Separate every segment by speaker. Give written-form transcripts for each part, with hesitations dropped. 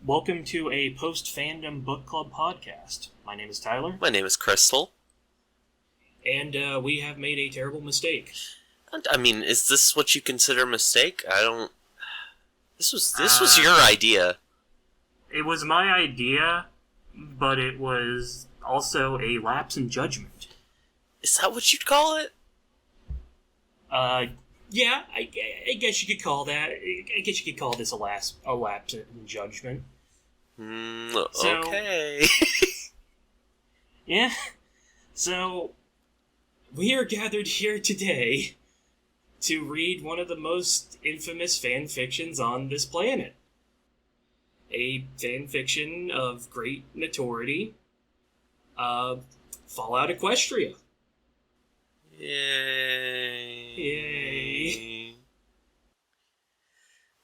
Speaker 1: Welcome to a Post-Fandom book club podcast. My name is Tyler.
Speaker 2: My name is Crystal.
Speaker 1: And we have made a terrible mistake.
Speaker 2: I mean, is this what you consider a mistake? This was your idea.
Speaker 1: It was my idea, but it was also a lapse in judgment.
Speaker 2: Is that what you'd call it?
Speaker 1: Yeah, I guess you could call that. I guess you could call this a lapse in judgment.
Speaker 2: Okay.
Speaker 1: Yeah. So, we are gathered here today to read one of the most infamous fan fictions on this planet. A fan fiction of great notoriety. Fallout Equestria.
Speaker 2: Yay.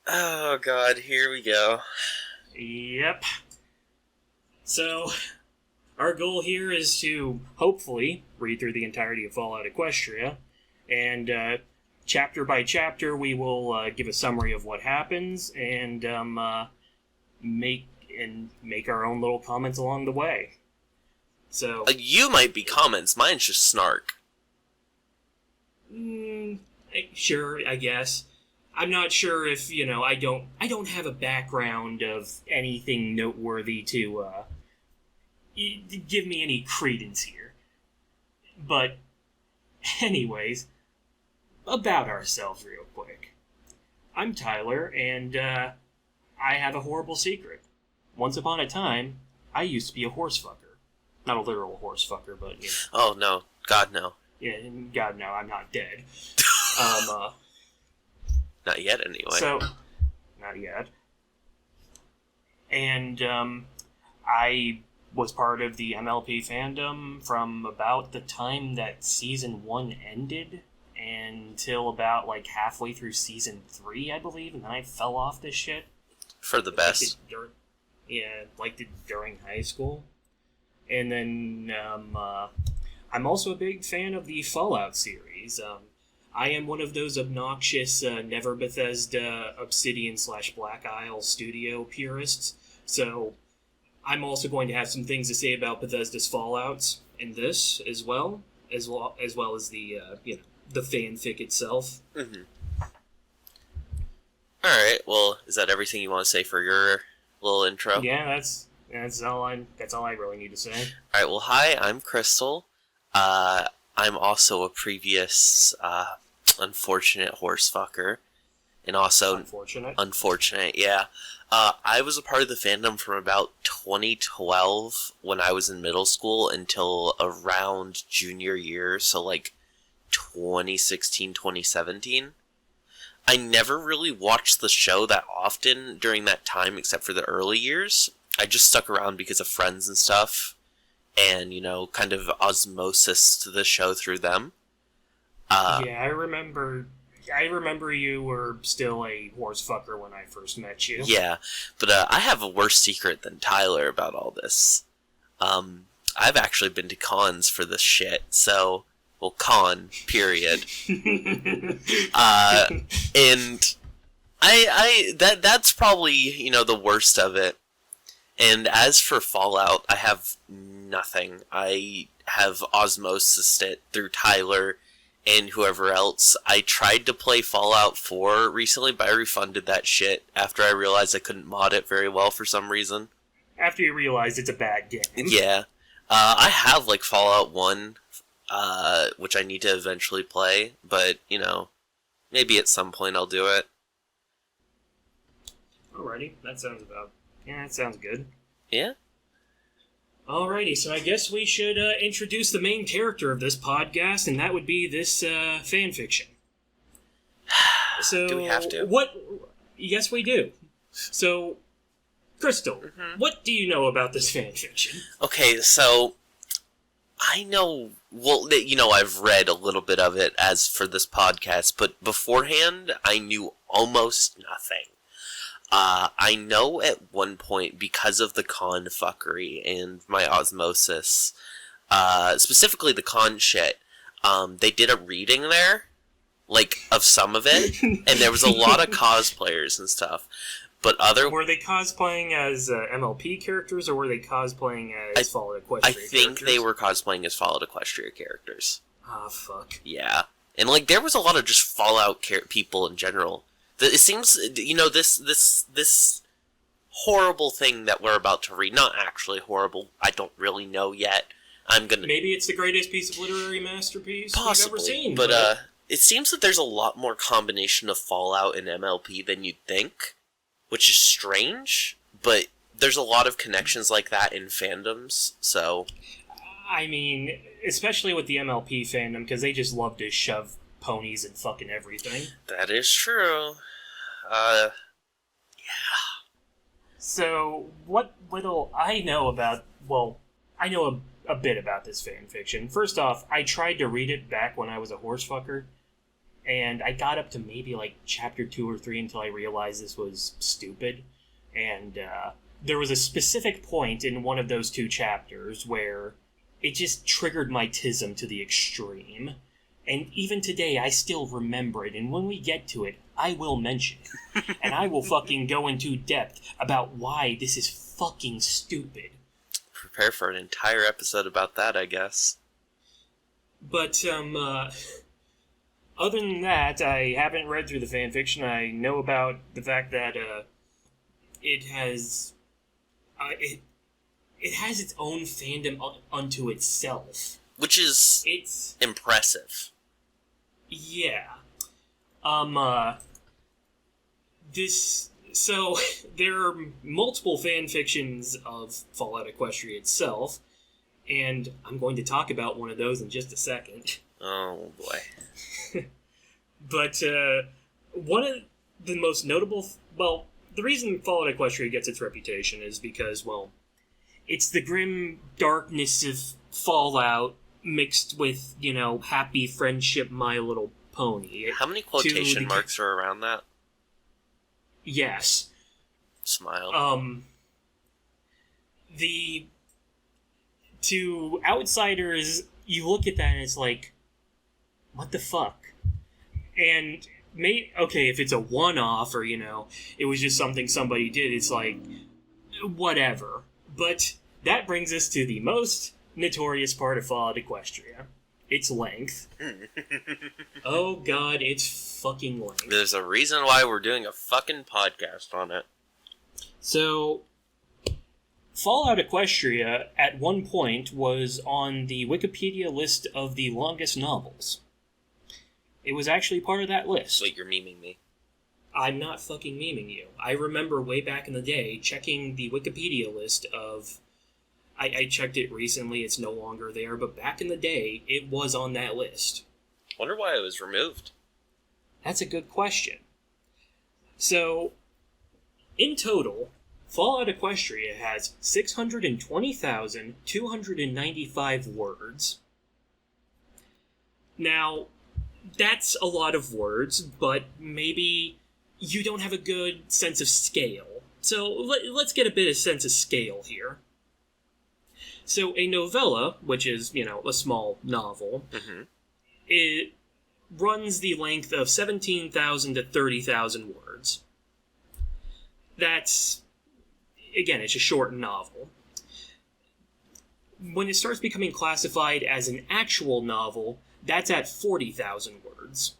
Speaker 2: Oh god, here we go.
Speaker 1: Yep. So, our goal here is to, hopefully, read through the entirety of Fallout Equestria, and chapter by chapter we will give a summary of what happens, and make our own little comments along the way. So
Speaker 2: you might be comments, mine's just snark.
Speaker 1: Sure, I guess. I'm not sure if, I don't have a background of anything noteworthy to give me any credence here. But, anyways, about ourselves real quick. I'm Tyler, and I have a horrible secret. Once upon a time, I used to be a horse fucker. Not a literal horse fucker, but,
Speaker 2: Oh, no. God, no.
Speaker 1: Yeah, God, no, I'm not dead.
Speaker 2: Not yet, anyway.
Speaker 1: So, not yet. And, I was part of the MLP fandom from about the time that Season 1 ended until about, halfway through Season 3, I believe, and then I fell off this shit.
Speaker 2: For the best.
Speaker 1: Liked it during high school. And then, I'm also a big fan of the Fallout series. I am one of those obnoxious Never Bethesda Obsidian/Black Isle studio purists, so I'm also going to have some things to say about Bethesda's Fallouts in this as well as the the fanfic itself.
Speaker 2: Mm-hmm. All right. Well, is that everything you want to say for your little intro?
Speaker 1: Yeah, that's all I really need to say.
Speaker 2: All right. Well, hi, I'm Crystal. I'm also a previous unfortunate horse fucker, and also unfortunate, yeah. I was a part of the fandom from about 2012 when I was in middle school until around junior year, so 2016, 2017. I never really watched the show that often during that time, except for the early years. I just stuck around because of friends and stuff, and, kind of osmosis to the show through them.
Speaker 1: Yeah, I remember you were still a horse fucker when I first met you.
Speaker 2: Yeah, but I have a worse secret than Tyler about all this. I've actually been to cons for this shit, so... Well, con, period. And that's probably, the worst of it. And as for Fallout, I have nothing. I have osmosis it through Tyler and whoever else. I tried to play Fallout 4 recently, but I refunded that shit after I realized I couldn't mod it very well for some reason.
Speaker 1: After you realized it's a bad game.
Speaker 2: Yeah. I have, Fallout 1, which I need to eventually play, but, maybe at some point I'll do it.
Speaker 1: Alrighty, that sounds good.
Speaker 2: Yeah?
Speaker 1: Alrighty, so I guess we should introduce the main character of this podcast, and that would be this fanfiction. So,
Speaker 2: do we have to?
Speaker 1: Yes, we do. So, Crystal, What do you know about this fanfiction?
Speaker 2: Okay, so, I know, I've read a little bit of it as for this podcast, but beforehand, I knew almost nothing. I know at one point, because of the con fuckery and my osmosis, specifically the con shit, they did a reading there, of some of it, and there was a lot of cosplayers and stuff. But
Speaker 1: Were they cosplaying as MLP characters, or were they cosplaying as Fallout Equestria
Speaker 2: I think
Speaker 1: characters?
Speaker 2: they were cosplaying as Fallout Equestria characters.
Speaker 1: Ah, fuck.
Speaker 2: Yeah. And, like, there was a lot of just Fallout people in general. It seems, you know, this horrible thing that we're about to read, not actually horrible, I don't really know yet.
Speaker 1: Maybe it's the greatest piece of literary masterpiece
Speaker 2: possibly,
Speaker 1: we've ever seen.
Speaker 2: But it seems that there's a lot more combination of Fallout and MLP than you'd think, which is strange, but there's a lot of connections like that in fandoms, so...
Speaker 1: I mean, especially with the MLP fandom, because they just love to shove ponies and fucking everything.
Speaker 2: That is true. Yeah.
Speaker 1: So, what little I know about... Well, I know a bit about this fanfiction. First off, I tried to read it back when I was a horsefucker, and I got up to maybe, like, chapter 2 or 3 until I realized this was stupid. And, there was a specific point in one of those 2 chapters where it just triggered my tism to the extreme. And even today, I still remember it, and when we get to it, I will mention it. And I will fucking go into depth about why this is fucking stupid.
Speaker 2: Prepare for an entire episode about that, I guess.
Speaker 1: But, other than that, I haven't read through the fanfiction. I know about the fact that, it has... It has its own fandom unto itself.
Speaker 2: Which is...
Speaker 1: It's...
Speaker 2: impressive.
Speaker 1: Yeah. So, there are multiple fanfictions of Fallout Equestria itself, and I'm going to talk about one of those in just a second.
Speaker 2: Oh, boy.
Speaker 1: But, one of the most notable... Well, the reason Fallout Equestria gets its reputation is because, well, it's the grim darkness of Fallout mixed with, you know, happy friendship My Little Pony.
Speaker 2: How many quotation marks are around that?
Speaker 1: Yes.
Speaker 2: Smile.
Speaker 1: To outsiders, you look at that and it's like, what the fuck? And, okay, if it's a one-off or, you know, it was just something somebody did, it's like, whatever. But that brings us to the most notorious part of Fallout Equestria. Its length. Oh god, it's fucking length.
Speaker 2: There's a reason why we're doing a fucking podcast on it.
Speaker 1: So, Fallout Equestria, at one point, was on the Wikipedia list of the longest novels. It was actually part of that list.
Speaker 2: Wait, you're memeing me.
Speaker 1: I'm not fucking memeing you. I remember way back in the day checking the Wikipedia list of... I checked it recently, it's no longer there, but back in the day, it was on that list.
Speaker 2: Wonder why it was removed.
Speaker 1: That's a good question. So, in total, Fallout Equestria has 620,295 words. Now, that's a lot of words, but maybe you don't have a good sense of scale. So, let's get a bit of sense of scale here. So a novella, which is, you know, a small novel, it runs the length of 17,000 to 30,000 words. That's, again, it's a short novel. When it starts becoming classified as an actual novel, that's at 40,000 words.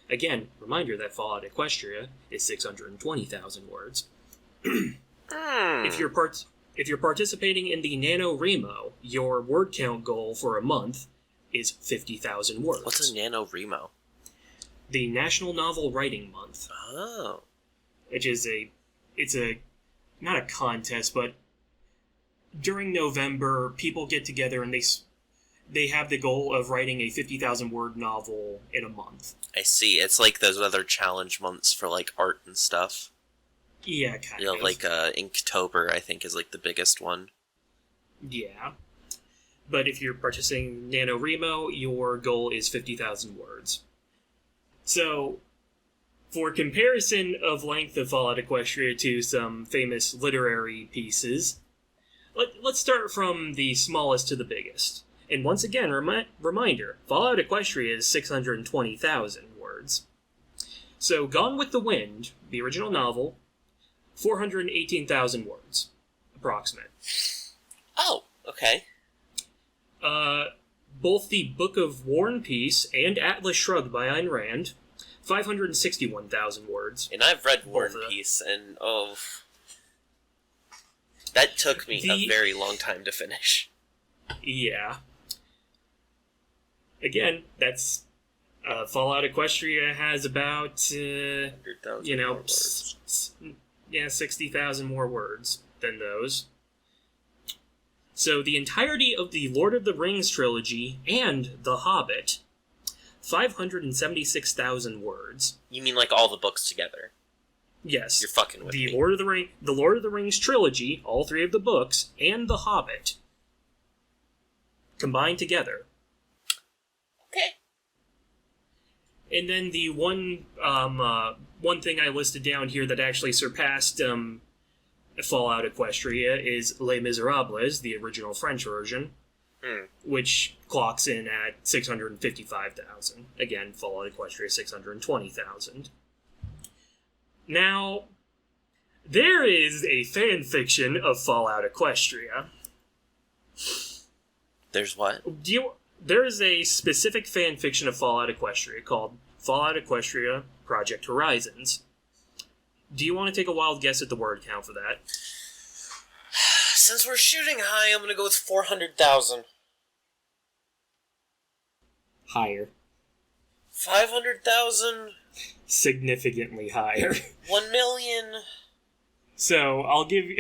Speaker 1: Again, reminder that Fallout Equestria is 620,000 words. If you're participating in the NaNoWriMo, your word count goal for a month is 50,000 words.
Speaker 2: What's a NaNoWriMo?
Speaker 1: The National Novel Writing Month.
Speaker 2: Oh.
Speaker 1: Which is not a contest, but during November, people get together and they have the goal of writing a 50,000 word novel in a month.
Speaker 2: I see. It's like those other challenge months for, like, art and stuff.
Speaker 1: Yeah, kind
Speaker 2: of.
Speaker 1: of.
Speaker 2: Like, Inktober, I think, is, like, the biggest one.
Speaker 1: Yeah. But if you're participating in NaNoWriMo, your goal is 50,000 words. So, for comparison of length of Fallout Equestria to some famous literary pieces, let's start from the smallest to the biggest. And once again, reminder, Fallout Equestria is 620,000 words. So, Gone with the Wind, the original novel, 418,000 words, approximate.
Speaker 2: Oh, okay.
Speaker 1: Both the Book of War and Peace and Atlas Shrugged by Ayn Rand, 561,000 words.
Speaker 2: And I've read War and Peace, and that took me a very long time to finish.
Speaker 1: Yeah. Again, that's Fallout Equestria has about
Speaker 2: 100,000 more words.
Speaker 1: 60,000 more words than those. So the entirety of the Lord of the Rings trilogy and The Hobbit, 576,000 words.
Speaker 2: You mean like all the books together?
Speaker 1: Yes.
Speaker 2: You're fucking with me.
Speaker 1: The Lord of the Rings trilogy, all three of the books, and The Hobbit combined together.
Speaker 2: Okay.
Speaker 1: And then the one thing I listed down here that actually surpassed Fallout Equestria is Les Miserables, the original French version, which clocks in at 655,000. Again, Fallout Equestria 620,000. Now, there is a fan fiction of Fallout Equestria.
Speaker 2: There's what?
Speaker 1: There is a specific fan fiction of Fallout Equestria called Fallout Equestria Project Horizons. Do you want to take a wild guess at the word count for that?
Speaker 2: Since we're shooting high, I'm going to go with 400,000.
Speaker 1: Higher.
Speaker 2: 500,000?
Speaker 1: Significantly higher.
Speaker 2: 1 million?
Speaker 1: So, I'll give you...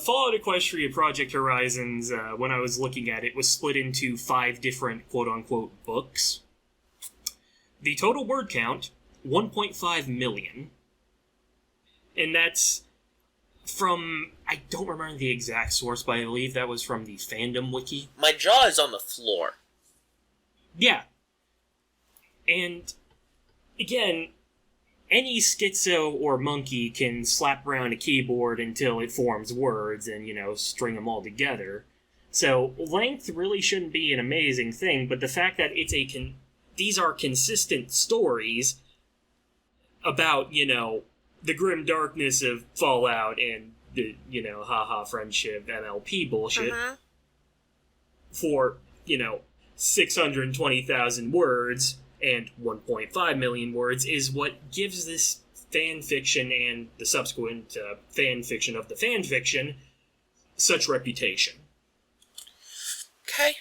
Speaker 1: Fallout Equestria Project Horizons, when I was looking at it, was split into 5 different quote-unquote books. The total word count, 1.5 million. And that's from... I don't remember the exact source, but I believe that was from the Fandom wiki.
Speaker 2: My jaw is on the floor.
Speaker 1: Yeah. And, again... any schizo or monkey can slap around a keyboard until it forms words and, string them all together. So, length really shouldn't be an amazing thing, but the fact that it's these are consistent stories about, the grim darkness of Fallout and the, haha friendship MLP bullshit for, 620,000 words and 1.5 million words is what gives this fan fiction and the subsequent fan fiction of the fan fiction such reputation.
Speaker 2: Okay.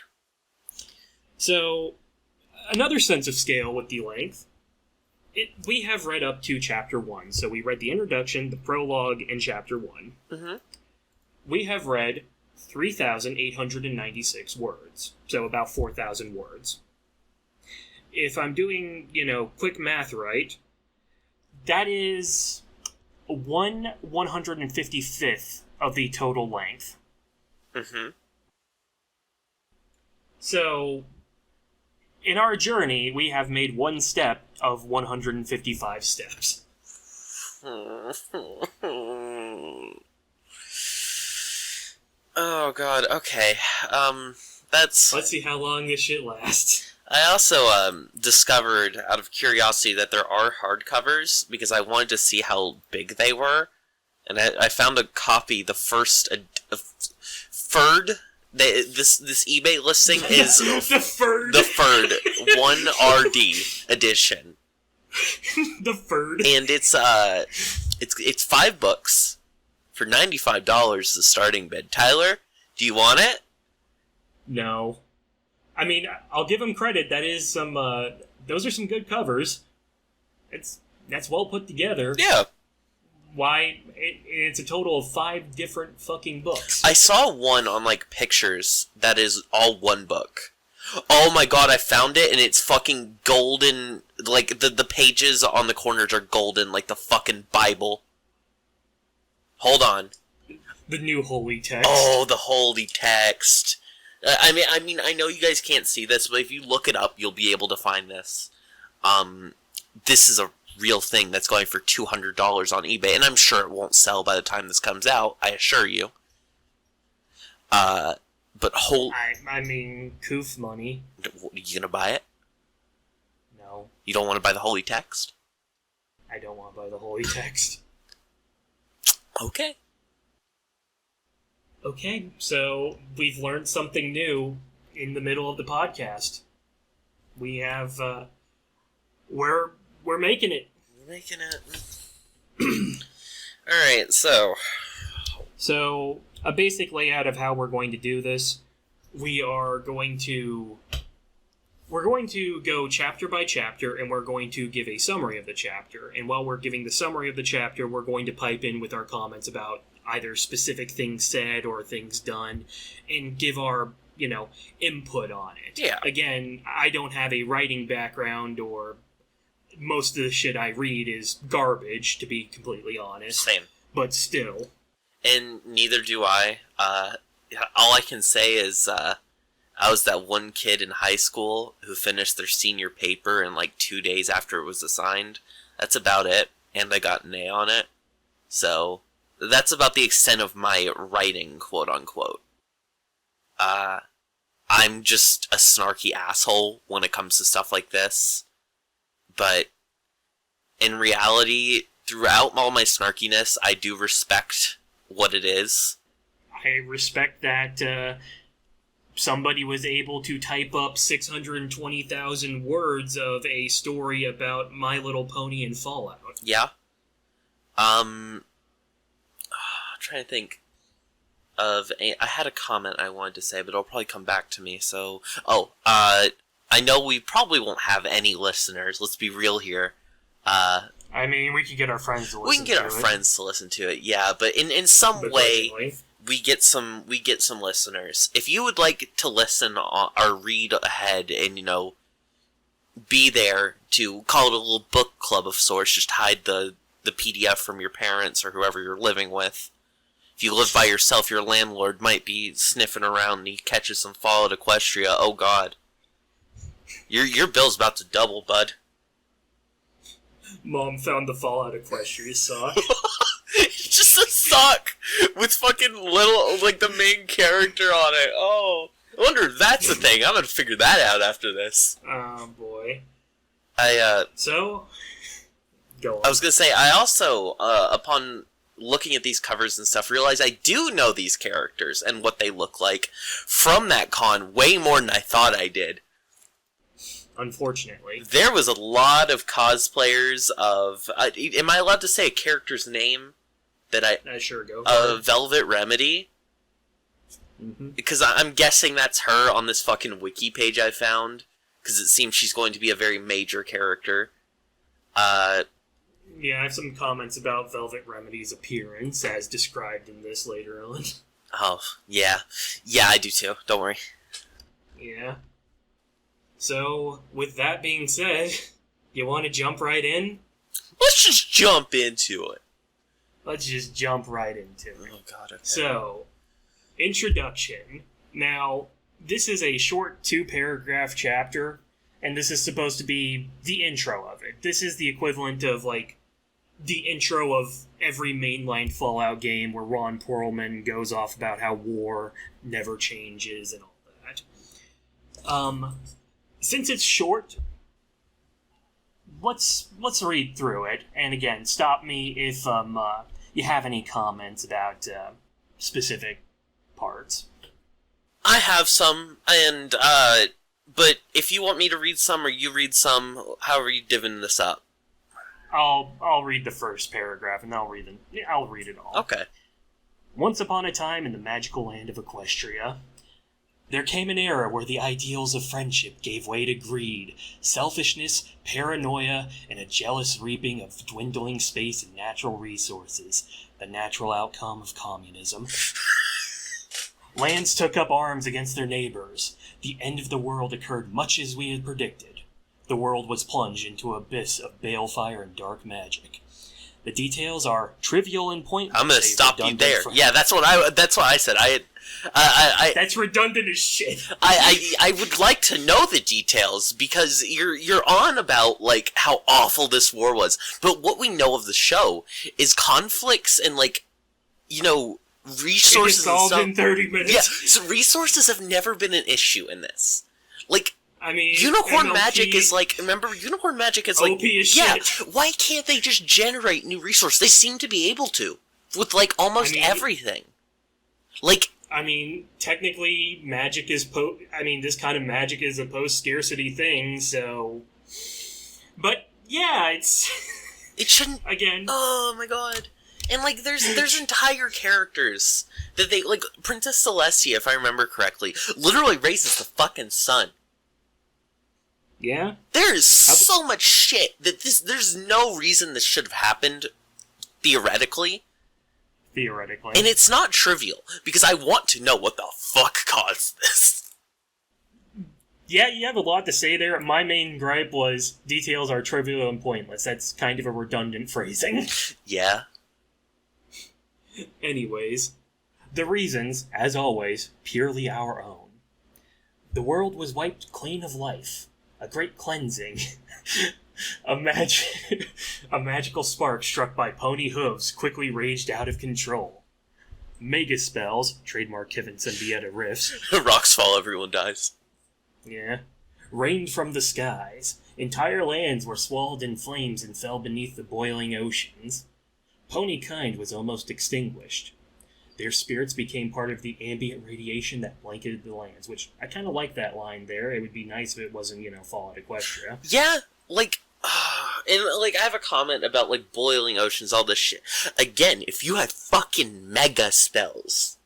Speaker 1: So, another sense of scale with the length. We have read up to Chapter 1. So we read the introduction, the prologue, and Chapter 1. Mm-hmm. We have read 3,896 words. So about 4,000 words. If I'm doing, quick math right, that is 1/155th of the total length.
Speaker 2: Mm-hmm.
Speaker 1: So, in our journey, we have made one step of 155 steps.
Speaker 2: Oh, God, okay. That's...
Speaker 1: Let's see how long this shit lasts.
Speaker 2: I also discovered, out of curiosity, that there are hardcovers, because I wanted to see how big they were, and I found a copy, the first... Furred? This eBay listing is...
Speaker 1: The Furred?
Speaker 2: The Furred 1RD edition.
Speaker 1: The Furred?
Speaker 2: And it's 5 books for $95 the starting bid. Tyler, do you want it?
Speaker 1: No. I mean, I'll give him credit. That is some, those are some good covers. That's well put together.
Speaker 2: Yeah.
Speaker 1: Why, it's a total of 5 different fucking books.
Speaker 2: I saw one on, pictures that is all one book. Oh my god, I found it, and it's fucking golden. The pages on the corners are golden, like the fucking Bible. Hold on.
Speaker 1: The new holy text.
Speaker 2: Oh, the holy text. I mean, I know you guys can't see this, but if you look it up, you'll be able to find this. This is a real thing that's going for $200 on eBay, and I'm sure it won't sell by the time this comes out, I assure you. But
Speaker 1: I mean, coof money.
Speaker 2: You gonna buy it?
Speaker 1: No.
Speaker 2: You don't want to buy the holy text?
Speaker 1: I don't want to buy the holy text.
Speaker 2: Okay.
Speaker 1: Okay, so we've learned something new in the middle of the podcast. We have, we're making it.
Speaker 2: We're making it. Alright, so...
Speaker 1: So, a basic layout of how we're going to do this. We're going to go chapter by chapter, and we're going to give a summary of the chapter. And while we're giving the summary of the chapter, we're going to pipe in with our comments about either specific things said or things done, and give our, input on it.
Speaker 2: Yeah.
Speaker 1: Again, I don't have a writing background, or most of the shit I read is garbage, to be completely honest.
Speaker 2: Same.
Speaker 1: But still.
Speaker 2: And neither do I. All I can say is, I was that one kid in high school who finished their senior paper in 2 days after it was assigned. That's about it. And I got an A on it. So, that's about the extent of my writing, quote-unquote. I'm just a snarky asshole when it comes to stuff like this. But, in reality, throughout all my snarkiness, I do respect what it is.
Speaker 1: I respect that, somebody was able to type up 620,000 words of a story about My Little Pony and Fallout.
Speaker 2: Yeah. I'm trying to think of I had a comment I wanted to say, but it'll probably come back to me, so... I know we probably won't have any listeners, let's be real here.
Speaker 1: I mean, we could get our friends to listen to it.
Speaker 2: We can get our friends to listen to it, yeah, but in some way... We get some listeners. If you would like to listen or read ahead and, be there to call it a little book club of sorts, just hide the PDF from your parents or whoever you're living with. If you live by yourself, your landlord might be sniffing around and he catches some Fallout Equestria. Oh god. Your bill's about to double, bud.
Speaker 1: Mom found the Fallout Equestria sock.
Speaker 2: Just a sock with fucking little, the main character on it. Oh, I wonder if that's a thing. I'm gonna figure that out after this.
Speaker 1: Oh, boy.
Speaker 2: So?
Speaker 1: Go on.
Speaker 2: I was gonna say, I also, upon looking at these covers and stuff, realized I do know these characters and what they look like from that con way more than I thought I did.
Speaker 1: Unfortunately.
Speaker 2: There was a lot of cosplayers of... am I allowed to say a character's name?
Speaker 1: Sure, go.
Speaker 2: Velvet Remedy?
Speaker 1: Mm-hmm.
Speaker 2: Because I'm guessing that's her on this fucking wiki page I found. Because it seems she's going to be a very major character.
Speaker 1: Yeah, I have some comments about Velvet Remedy's appearance, as described in this later on.
Speaker 2: Oh, yeah. Yeah, I do too. Don't worry.
Speaker 1: Yeah. So, with that being said, you want to jump right in?
Speaker 2: Let's just jump into it.
Speaker 1: Let's just jump right into it.
Speaker 2: Oh, God, okay.
Speaker 1: So, introduction. Now, this is a short 2-paragraph chapter, and this is supposed to be the intro of it. This is the equivalent of, the intro of every mainline Fallout game where Ron Perlman goes off about how war never changes and all that. Since it's short, let's read through it, and again, stop me if you have any comments about specific parts.
Speaker 2: I have some, and but if you want me to read some or you read some, how are you divvying this up?
Speaker 1: I'll read the first paragraph, and I'll read it all.
Speaker 2: Okay.
Speaker 1: Once upon a time in the magical land of Equestria, there came an era where the ideals of friendship gave way to greed, selfishness, paranoia, and a jealous reaping of dwindling space and natural resources, the natural outcome of communism. Lands took up arms against their neighbors. The end of the world occurred much as we had predicted. The world was plunged into an abyss of balefire and dark magic. The details are trivial and pointless.
Speaker 2: I'm gonna stop you there. Yeah, that's what I said.
Speaker 1: That's redundant as shit.
Speaker 2: I would like to know the details because you're on about how awful this war was, but what we know of the show is conflicts and resources.
Speaker 1: It's solved in 30 minutes.
Speaker 2: Yeah, so resources have never been an issue in this.
Speaker 1: I mean,
Speaker 2: Unicorn
Speaker 1: MLP,
Speaker 2: magic is like, remember, unicorn magic is like,
Speaker 1: OP as
Speaker 2: yeah,
Speaker 1: shit.
Speaker 2: why can't they just generate new resources? They seem to be able to, with like almost everything. Like,
Speaker 1: I mean, technically, magic is this kind of magic is a post-scarcity thing, so... But, yeah, it's...
Speaker 2: it shouldn't...
Speaker 1: Again...
Speaker 2: Oh my god. And, like, there's entire characters that they... Like, Princess Celestia, if I remember correctly, literally raises the fucking sun.
Speaker 1: Yeah?
Speaker 2: There is so much shit that there's no reason this should have happened, theoretically.
Speaker 1: Theoretically.
Speaker 2: And it's not trivial, because I want to know what the fuck caused this.
Speaker 1: Yeah, you have a lot to say there. My main gripe was, details are trivial and pointless. That's kind of a redundant phrasing.
Speaker 2: Yeah.
Speaker 1: Anyways, the reasons, as always, purely our own. The world was wiped clean of life. A great cleansing. A magical spark struck by pony hooves quickly raged out of control. Mega spells, trademark Kevin Symbieta riffs.
Speaker 2: Rocks fall, everyone dies.
Speaker 1: Yeah. Rained from the skies. Entire lands were swallowed in flames and fell beneath the boiling oceans. Pony kind was almost extinguished. Their spirits became part of the ambient radiation that blanketed the lands, which I kind of like that line there. It would be nice if it wasn't, Fallout Equestria.
Speaker 2: Yeah, like, and, like, I have a comment about, like, boiling oceans, all this shit. Again, if you have fucking mega spells.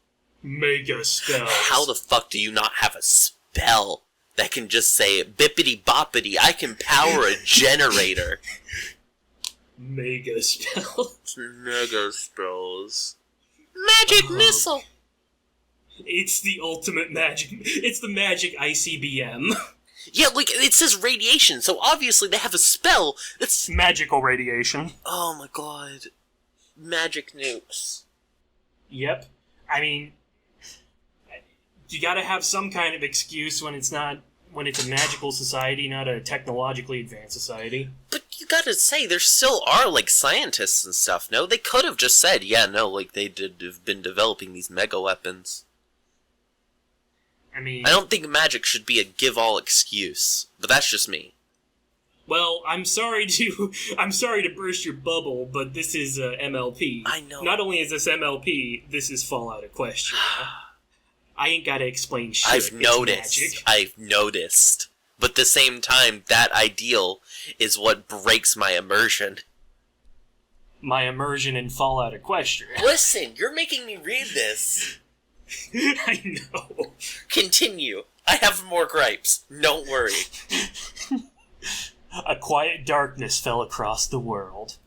Speaker 1: Mega spells.
Speaker 2: How the fuck do you not have a spell that can just say, bippity-boppity, I can power a generator?
Speaker 1: Mega spells.
Speaker 2: Mega spells. Magic missile!
Speaker 1: It's the ultimate magic. It's the magic ICBM.
Speaker 2: Yeah, like, it says radiation, so obviously they have a spell that's...
Speaker 1: Magical radiation.
Speaker 2: Oh my god. Magic nukes.
Speaker 1: Yep. I mean, you gotta have some kind of excuse when it's a magical society, not a technologically advanced society.
Speaker 2: But you gotta say, there still are, like, scientists and stuff, no? They could have just said, yeah, no, like, they have been developing these mega weapons.
Speaker 1: I mean...
Speaker 2: I don't think magic should be a give-all excuse, but that's just me.
Speaker 1: Well, I'm sorry to burst your bubble, but this is MLP.
Speaker 2: I know.
Speaker 1: Not only is this MLP, this is Fallout Equestria. I ain't gotta explain shit.
Speaker 2: I've noticed. But at the same time, that ideal is what breaks my immersion.
Speaker 1: My immersion in Fallout Equestria.
Speaker 2: Listen, you're making me read this.
Speaker 1: I know.
Speaker 2: Continue. I have more gripes. Don't worry.
Speaker 1: A quiet darkness fell across the world.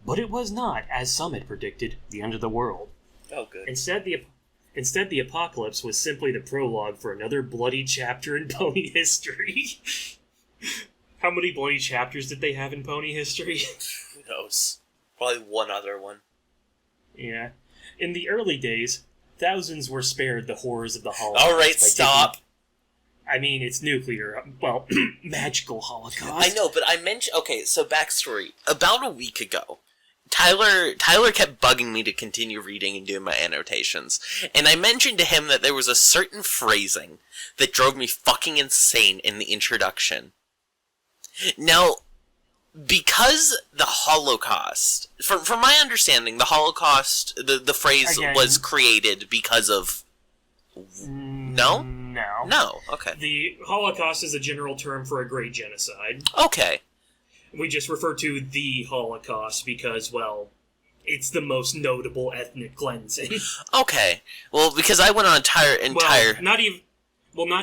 Speaker 1: But it was not, as some had predicted, the end of the world.
Speaker 2: Oh, good.
Speaker 1: Instead, the apocalypse was simply the prologue for another bloody chapter in pony history. How many bloody chapters did they have in pony history?
Speaker 2: Who knows? Probably one other one.
Speaker 1: Yeah. In the early days, thousands were spared the horrors of the Holocaust.
Speaker 2: Alright, stop.
Speaker 1: It's nuclear, magical Holocaust.
Speaker 2: I know, but I mentioned... Okay, so backstory. About a week ago, Tyler kept bugging me to continue reading and doing my annotations, and I mentioned to him that there was a certain phrasing that drove me fucking insane in the introduction. Now, because the Holocaust... From my understanding, the Holocaust, the phrase was created because of... No?
Speaker 1: No.
Speaker 2: No, okay.
Speaker 1: The Holocaust is a general term for a great genocide.
Speaker 2: Okay.
Speaker 1: We just refer to the Holocaust because, well, it's the most notable ethnic cleansing.
Speaker 2: Okay. Well, because I went on entire...
Speaker 1: Not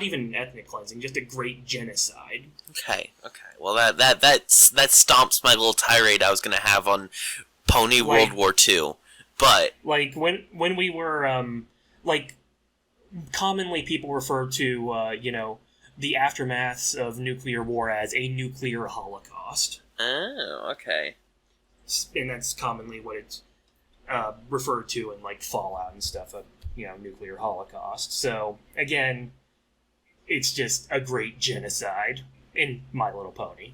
Speaker 1: even ethnic cleansing, just a great genocide.
Speaker 2: Okay. Well, that stomps my little tirade I was going to have on Pony World War II. But...
Speaker 1: Like, when we were, commonly people refer to, the aftermaths of nuclear war as a nuclear holocaust.
Speaker 2: Oh, okay.
Speaker 1: And that's commonly what it's referred to in, like, Fallout and stuff, nuclear holocaust. So, again, it's just a great genocide in My Little Pony.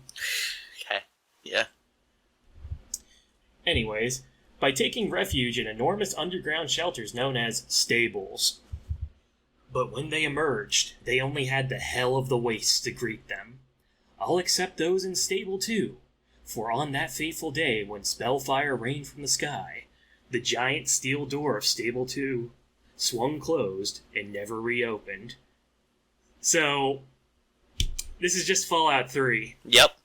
Speaker 2: Okay, yeah.
Speaker 1: Anyways, by taking refuge in enormous underground shelters known as stables. But when they emerged, they only had the hell of the wastes to greet them. All except those in Stable 2. For on that fateful day when spellfire rained from the sky, the giant steel door of Stable 2 swung closed and never reopened. So, this is just Fallout 3.
Speaker 2: Yep.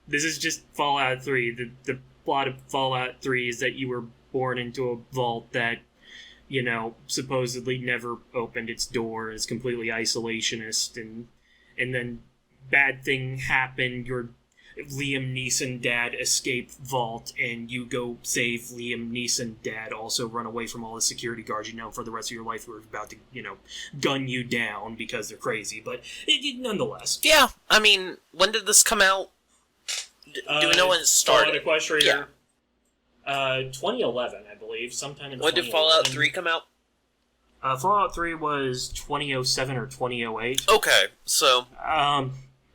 Speaker 1: This is just Fallout 3. The plot of Fallout 3 is that you were born into a vault that, supposedly never opened its door, is completely isolationist, and then bad thing happened, your Liam Neeson dad escape vault, and you go save Liam Neeson dad, also run away from all the security guards you know for the rest of your life who are about to, gun you down because they're crazy, but nonetheless.
Speaker 2: Yeah, I mean, when did this come out? Do we know when it started?
Speaker 1: Fallout Equestria, 2011, I believe, sometime in 2011.
Speaker 2: When did Fallout 3 come out?
Speaker 1: Fallout 3 was 2007 or 2008.
Speaker 2: Okay, so...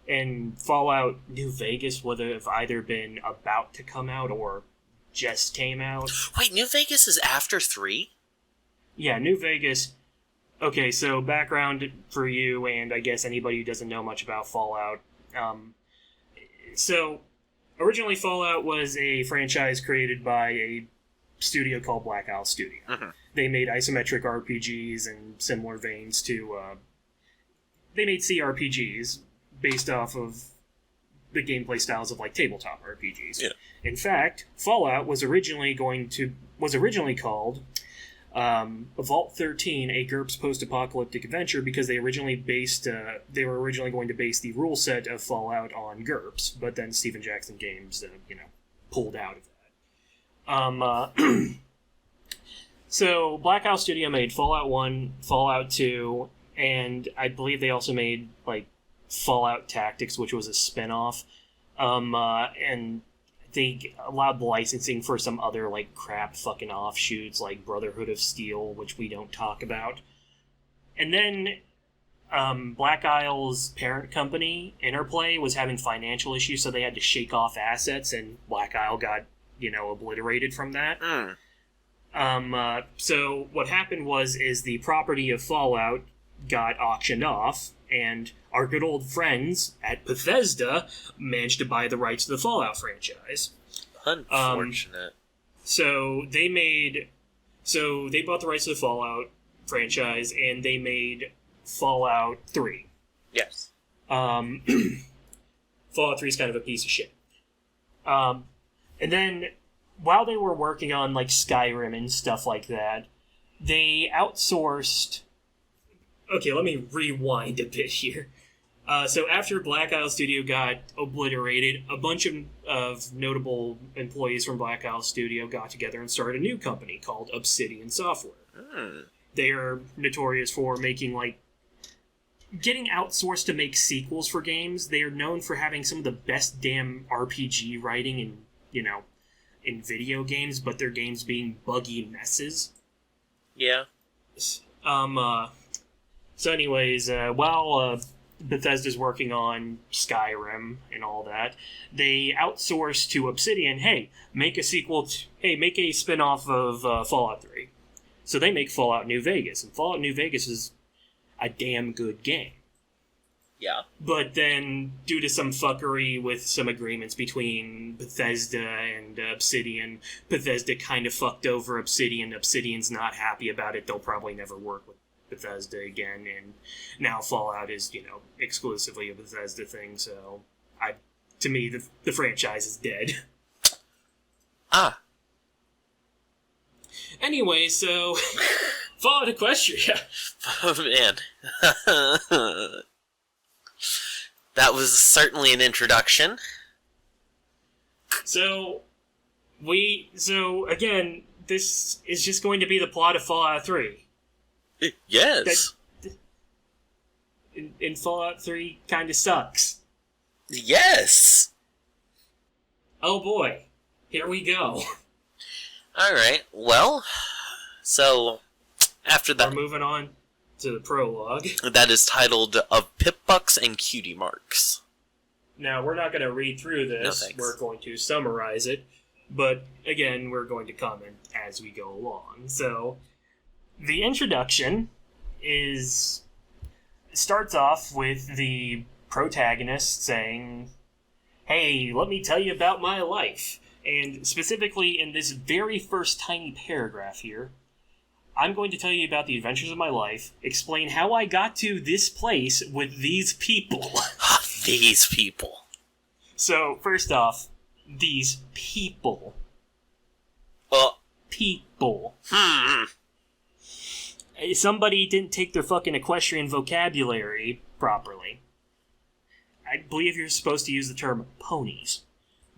Speaker 1: And Fallout New Vegas would have either been about to come out or just came out.
Speaker 2: Wait, New Vegas is after 3?
Speaker 1: Yeah, New Vegas... Okay, so background for you, and I guess anybody who doesn't know much about Fallout. So, originally Fallout was a franchise created by a studio called Black Isle Studio.
Speaker 2: Mm-hmm.
Speaker 1: They made isometric RPGs and similar veins to... they made CRPGs based off of the gameplay styles of, like, tabletop RPGs.
Speaker 2: Yeah.
Speaker 1: In fact, Fallout was originally called Vault 13, a GURPS post-apocalyptic adventure, because they were originally going to base the rule set of Fallout on GURPS, but then Stephen Jackson Games, pulled out of that. So Black Isle Studio made Fallout 1, Fallout 2, and I believe they also made, like, Fallout Tactics, which was a spin-off. And they allowed the licensing for some other, like, crap fucking offshoots, like Brotherhood of Steel, which we don't talk about. And then Black Isle's parent company, Interplay, was having financial issues, so they had to shake off assets, and Black Isle got, obliterated from that. So what happened is the property of Fallout got auctioned off, and our good old friends at Bethesda managed to buy the rights to the Fallout franchise.
Speaker 2: Unfortunate.
Speaker 1: So they bought the rights to the Fallout franchise, and they made Fallout 3.
Speaker 2: Yes.
Speaker 1: Fallout 3 is kind of a piece of shit. And then, while they were working on, like, Skyrim and stuff like that, they outsourced... Okay, let me rewind a bit here. So after Black Isle Studio got obliterated, a bunch of notable employees from Black Isle Studio got together and started a new company called Obsidian Software. They are notorious for making, like, getting outsourced to make sequels for games. They are known for having some of the best damn RPG writing in video games, but their games being buggy messes.
Speaker 2: Yeah.
Speaker 1: So anyways, while Bethesda's working on Skyrim and all that, they outsourced to Obsidian, hey, make a spin-off of Fallout 3. So they make Fallout New Vegas, and Fallout New Vegas is a damn good game.
Speaker 2: Yeah.
Speaker 1: But then, due to some fuckery with some agreements between Bethesda and Obsidian, Bethesda kind of fucked over Obsidian. Obsidian's not happy about it. They'll probably never work with Bethesda again, and now Fallout is, exclusively a Bethesda thing, so to me, the franchise is dead. Anyway, so Fallout Equestria.
Speaker 2: Oh, man. That was certainly an introduction.
Speaker 1: So again, this is just going to be the plot of Fallout 3.
Speaker 2: Yes.
Speaker 1: In Fallout 3 kind of sucks.
Speaker 2: Yes.
Speaker 1: Oh boy, here we go.
Speaker 2: Alright, well, so, after that...
Speaker 1: We're moving on to the prologue.
Speaker 2: That is titled Of Pip-Bucks and Cutie Marks.
Speaker 1: Now, we're not going to read through this.
Speaker 2: No,
Speaker 1: we're going to summarize it. But, again, we're going to comment as we go along. So, the introduction starts off with the protagonist saying, "Hey, let me tell you about my life." And specifically in this very first tiny paragraph here, I'm going to tell you about the adventures of my life, explain how I got to this place with these people.
Speaker 2: These people.
Speaker 1: So, first off, these people. People. Somebody didn't take their fucking equestrian vocabulary properly. I believe you're supposed to use the term ponies.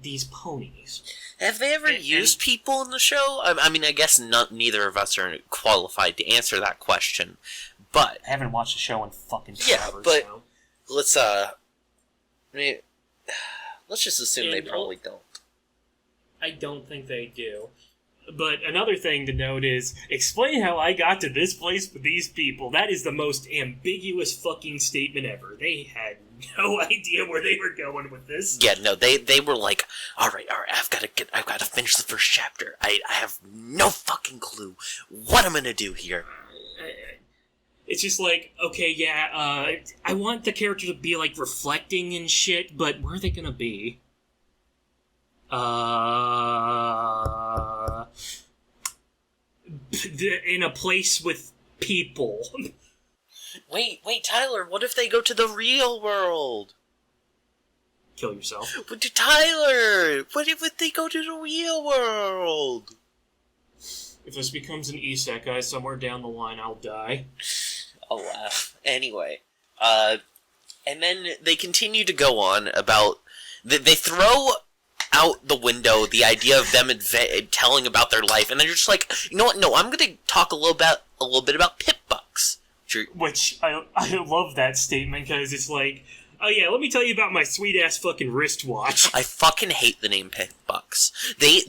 Speaker 1: These ponies.
Speaker 2: Have they ever used people in the show? I mean, I guess neither of us are qualified to answer that question, but...
Speaker 1: I haven't watched the show in fucking forever,
Speaker 2: but
Speaker 1: so...
Speaker 2: let's just assume they probably don't.
Speaker 1: I don't think they do. But another thing to note is, explain how I got to this place with these people. That is the most ambiguous fucking statement ever. They had no idea where they were going with this.
Speaker 2: Yeah, no, they were like, all right, I've got to finish the first chapter. I have no fucking clue what I'm gonna do here.
Speaker 1: It's just like, okay, yeah, I want the character to be like reflecting and shit, but where are they gonna be? In a place with people.
Speaker 2: Wait, Tyler, what if they go to the real world?
Speaker 1: Kill yourself.
Speaker 2: Tyler, what if they go to the real world?
Speaker 1: If this becomes an isekai somewhere down the line, I'll die.
Speaker 2: I'll laugh. Anyway, and then they continue to go on about... They throw out the window the idea of them telling about their life, and then you're just like, you know what? No, I'm going to talk a little bit about pip bucks.
Speaker 1: Which I love that statement because it's like, oh yeah, let me tell you about my sweet ass fucking wristwatch.
Speaker 2: I fucking hate the name pip bucks. They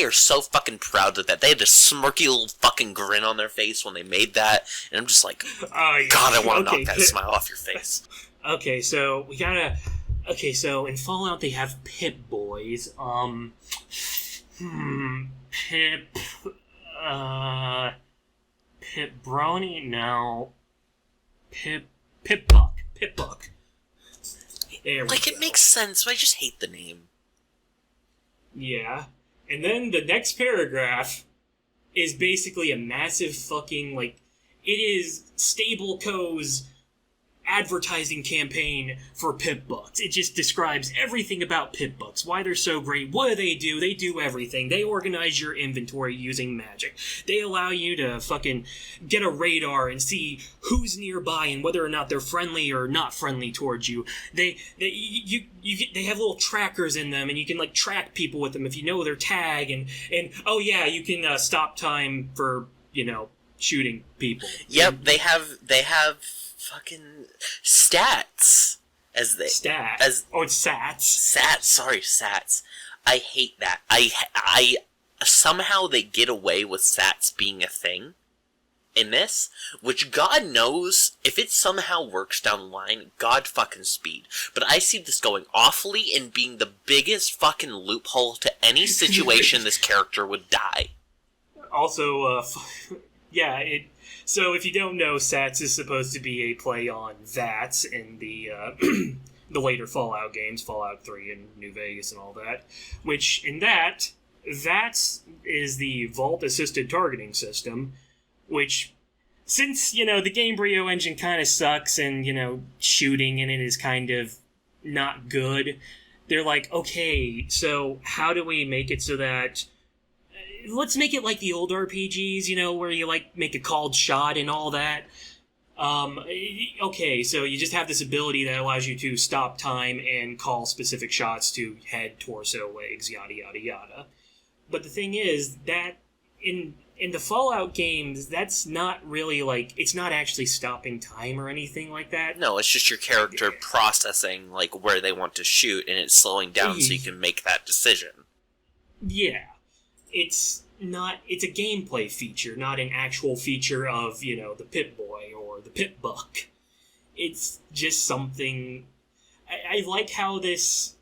Speaker 2: are so fucking proud of that. They had this smirky little fucking grin on their face when they made that, and I'm just like,
Speaker 1: yeah.
Speaker 2: God, I want to knock that smile off your face.
Speaker 1: Okay, so we gotta. Okay, so in Fallout they have Pip Boys. Pip. Pip Brony? No. Pip Buck. Pip Buck.
Speaker 2: Like, it makes sense, but I just hate the name.
Speaker 1: Yeah. And then the next paragraph is basically a massive fucking, like, it is Stable Co's advertising campaign for Pip Bucks. It just describes everything about Pip Bucks, why they're so great, what do? They do everything. They organize your inventory using magic. They allow you to fucking get a radar and see who's nearby and whether or not they're friendly or not friendly towards you. They have little trackers in them, and you can like track people with them if you know their tag, and oh yeah, you can stop time for, shooting people.
Speaker 2: Yep, they have fucking stats it's sats. Sats. I hate that. I somehow they get away with sats being a thing in this, which God knows if it somehow works down the line, God fucking speed. But I see this going awfully and being the biggest fucking loophole to any situation this character would die.
Speaker 1: Also, yeah, so if you don't know, Sats is supposed to be a play on VATS in the the later Fallout games, Fallout 3 and New Vegas and all that, which in that, VATS is the Vault-Assisted Targeting System, which, since, the Gamebryo engine kind of sucks and, shooting in it is kind of not good, they're like, okay, so how do we make it so that... Let's make it like the old RPGs, where you, make a called shot and all that. Okay, so you just have this ability that allows you to stop time and call specific shots to head, torso, legs, yada, yada, yada. But the thing is that in the Fallout games, that's not really, it's not actually stopping time or anything like that.
Speaker 2: No, it's just your character processing, where they want to shoot, and it's slowing down so you can make that decision.
Speaker 1: Yeah. It's a gameplay feature, not an actual feature of, the Pip-Boy or the Pip-Buck. It's just something... I like how this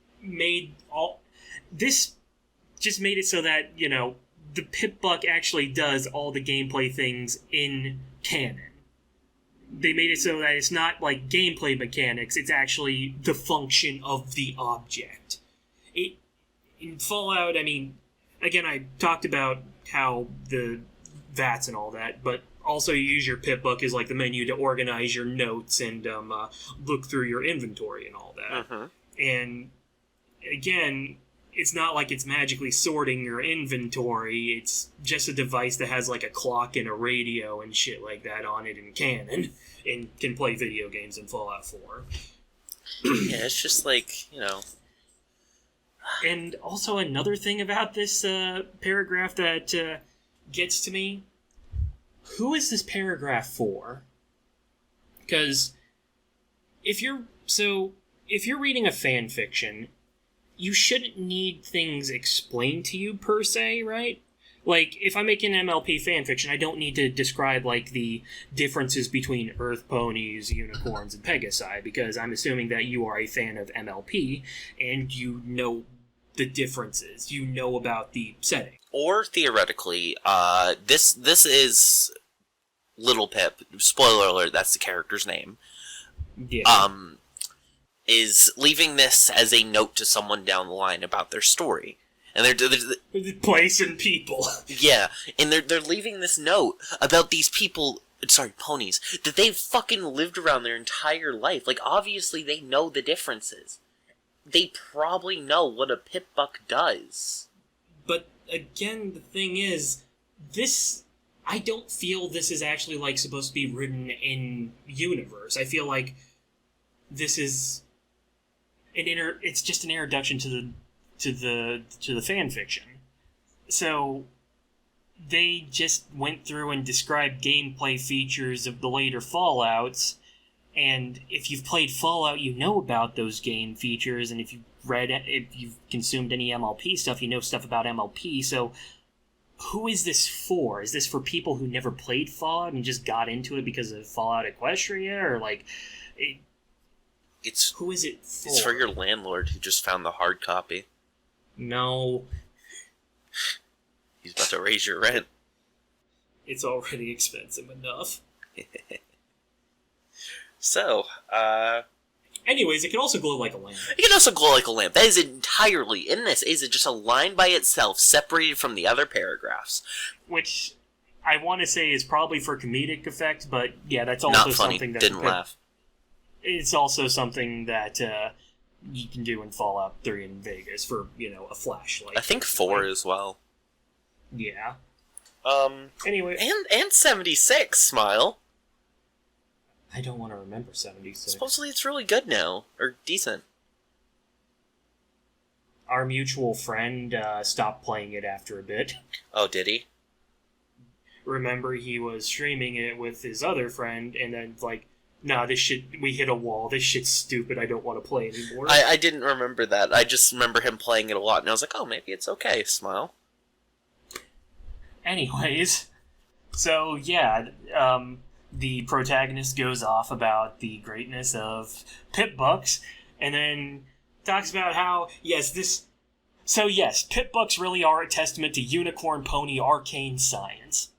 Speaker 1: just made it so that, the Pip-Buck actually does all the gameplay things in canon. they made it so that it's not like gameplay mechanics, it's actually the function of the object. In Fallout, I mean, again, I talked about how the VATS and all that, but also you use your pip book as like the menu to organize your notes and look through your inventory and all that.
Speaker 2: Uh-huh.
Speaker 1: And again, it's not like it's magically sorting your inventory. It's just a device that has like a clock and a radio and shit like that on it in canon, and can play video games in Fallout 4.
Speaker 2: Yeah, it's just like, you know.
Speaker 1: And also another thing about this paragraph that gets to me, who is this paragraph for? Because if you're reading a fan fiction, you shouldn't need things explained to you per se, right? Like, if I make an MLP fanfiction, I don't need to describe, like, the differences between Earth ponies, unicorns, and Pegasi, because I'm assuming that you are a fan of MLP, and you know the differences. You know about the setting.
Speaker 2: Or, theoretically, this is Little Pip. Spoiler alert, that's the character's name.
Speaker 1: Yeah.
Speaker 2: Is leaving this as a note to someone down the line about their story. And they're
Speaker 1: place and people.
Speaker 2: Yeah, and they're leaving this note about these people, sorry, ponies, that they've fucking lived around their entire life. Like, obviously they know the differences. They probably know what a pip-buck does.
Speaker 1: But, again, the thing is, I don't feel this is actually, like, supposed to be written in universe. I feel like this is it's just an introduction to the fan fiction. So they just went through and described gameplay features of the later Fallouts, and if you've played Fallout, you know about those game features, and if you've consumed any MLP stuff, you know stuff about MLP. So who is this for? Is this for people who never played Fallout and just got into it because of Fallout Equestria, or like who is it for?
Speaker 2: It's for your landlord who just found the hard copy.
Speaker 1: No.
Speaker 2: He's about to raise your rent.
Speaker 1: It's already expensive enough.
Speaker 2: So,
Speaker 1: anyways, it can also glow like a lamp.
Speaker 2: It can also glow like a lamp. That is entirely, in this, is it just a line by itself, separated from the other paragraphs.
Speaker 1: Which I want to say is probably for comedic effect, but yeah, that's also
Speaker 2: Not funny.
Speaker 1: Something that...
Speaker 2: Didn't laugh.
Speaker 1: It's also something that you can do in Fallout 3 in Vegas for, a flashlight.
Speaker 2: I think 4 as well.
Speaker 1: Yeah.
Speaker 2: Anyway. And 76, Smile.
Speaker 1: I don't want to remember 76.
Speaker 2: Supposedly it's really good now. Or decent.
Speaker 1: Our mutual friend stopped playing it after a bit.
Speaker 2: Oh, did he?
Speaker 1: Remember, he was streaming it with his other friend, and then, nah, this shit, we hit a wall. This shit's stupid. I don't want to play anymore.
Speaker 2: I didn't remember that. I just remember him playing it a lot, and I was like, oh, maybe it's okay, Smile.
Speaker 1: Anyways, so, yeah, the protagonist goes off about the greatness of pip-bucks, and then talks about how, pip-bucks really are a testament to unicorn pony arcane science.